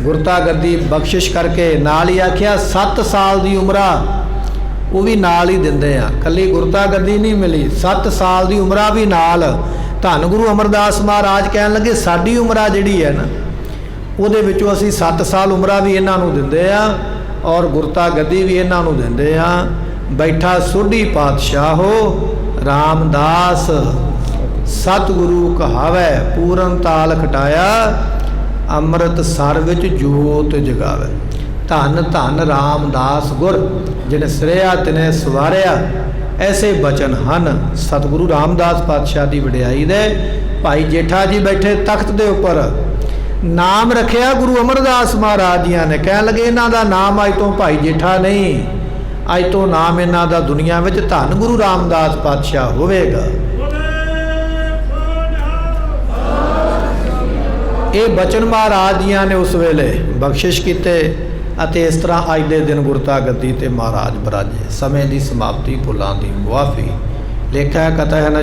ਗੁਰਤਾ ਗੱਦੀ ਬਖਸ਼ਿਸ਼ ਕਰਕੇ ਨਾਲ ਹੀ ਆਖਿਆ 7 ਸਾਲ ਦੀ ਉਮਰਾ ਉਹ ਵੀ ਨਾਲ ਹੀ ਦਿੰਦੇ ਆ, ਕੱਲੀ ਗੁਰਤਾ ਗੱਦੀ ਨਹੀਂ ਮਿਲੀ, 7 ਸਾਲ ਦੀ ਉਮਰਾ ਵੀ ਨਾਲ। ਧੰਨ ਗੁਰੂ ਅਮਰਦਾਸ ਮਹਾਰਾਜ ਕਹਿਣ ਲੱਗੇ ਸਾਡੀ ਉਮਰਾ ਜਿਹੜੀ ਹੈ ਨਾ ਉਹਦੇ ਵਿੱਚੋਂ ਅਸੀਂ 7 ਸਾਲ ਉਮਰਾ ਵੀ ਇਹਨਾਂ ਨੂੰ ਦਿੰਦੇ ਆ ਔਰ ਗੁਰਤਾ ਗੱਦੀ ਵੀ ਇਹਨਾਂ ਨੂੰ ਦਿੰਦੇ ਆ। ਬੈਠਾ ਸੋਢੀ ਪਾਤਸ਼ਾਹੋ ਰਾਮਦਾਸ ਸਤਿਗੁਰੂ ਕਹਾਵੈ ਪੂਰਨ ਤਾਲ ਖਟਾਇਆ ਅੰਮ੍ਰਿਤ ਸਰ ਵਿੱਚ ਜੋਤ ਜਗਾਵੇ। ਧੰਨ ਧੰਨ ਰਾਮਦਾਸ ਗੁਰ ਜਿਨ ਸਿਰਿਆ ਤਿਨੇ ਸਵਾਰਿਆ। ਐਸੇ ਬਚਨ ਹਨ ਸਤਿਗੁਰੂ ਰਾਮਦਾਸ ਪਾਤਸ਼ਾਹ ਦੀ ਵਡਿਆਈ ਦੇ। ਭਾਈ ਜੇਠਾ ਜੀ ਬੈਠੇ ਤਖਤ ਦੇ ਉੱਪਰ, ਨਾਮ ਰੱਖਿਆ ਗੁਰੂ ਅਮਰਦਾਸ ਮਹਾਰਾਜ ਜੀਆਂ ਨੇ। ਕਹਿਣ ਲੱਗੇ ਇਹਨਾਂ ਦਾ ਨਾਮ ਅੱਜ ਤੋਂ ਭਾਈ ਜੇਠਾ ਨਹੀਂ, ਅੱਜ ਤੋਂ ਨਾਮ ਇਹਨਾਂ ਦਾ ਦੁਨੀਆ ਵਿੱਚ ਧੰਨ ਗੁਰੂ ਰਾਮਦਾਸ ਪਾਤਸ਼ਾਹ ਹੋਵੇਗਾ। ਇਹ ਬਚਨ ਮਹਾਰਾਜ ਜੀਆਂ ਨੇ ਉਸ ਵੇਲੇ ਬਖਸ਼ਿਸ਼ ਕੀਤੇ ਅਤੇ ਇਸ ਤਰ੍ਹਾਂ ਅੱਜ ਦੇ ਦਿਨ ਗੁਰਤਾ ਗੱਦੀ ਤੇ ਮਹਾਰਾਜ ਬਰਾਜੇ। ਸਮੇਂ ਦੀ ਸਮਾਪਤੀ, ਭੁੱਲਾਂ ਦੀ ਮੁਆਫੀ। ਲੇਖਾ ਕਥਾ ਹੈ ਨਾ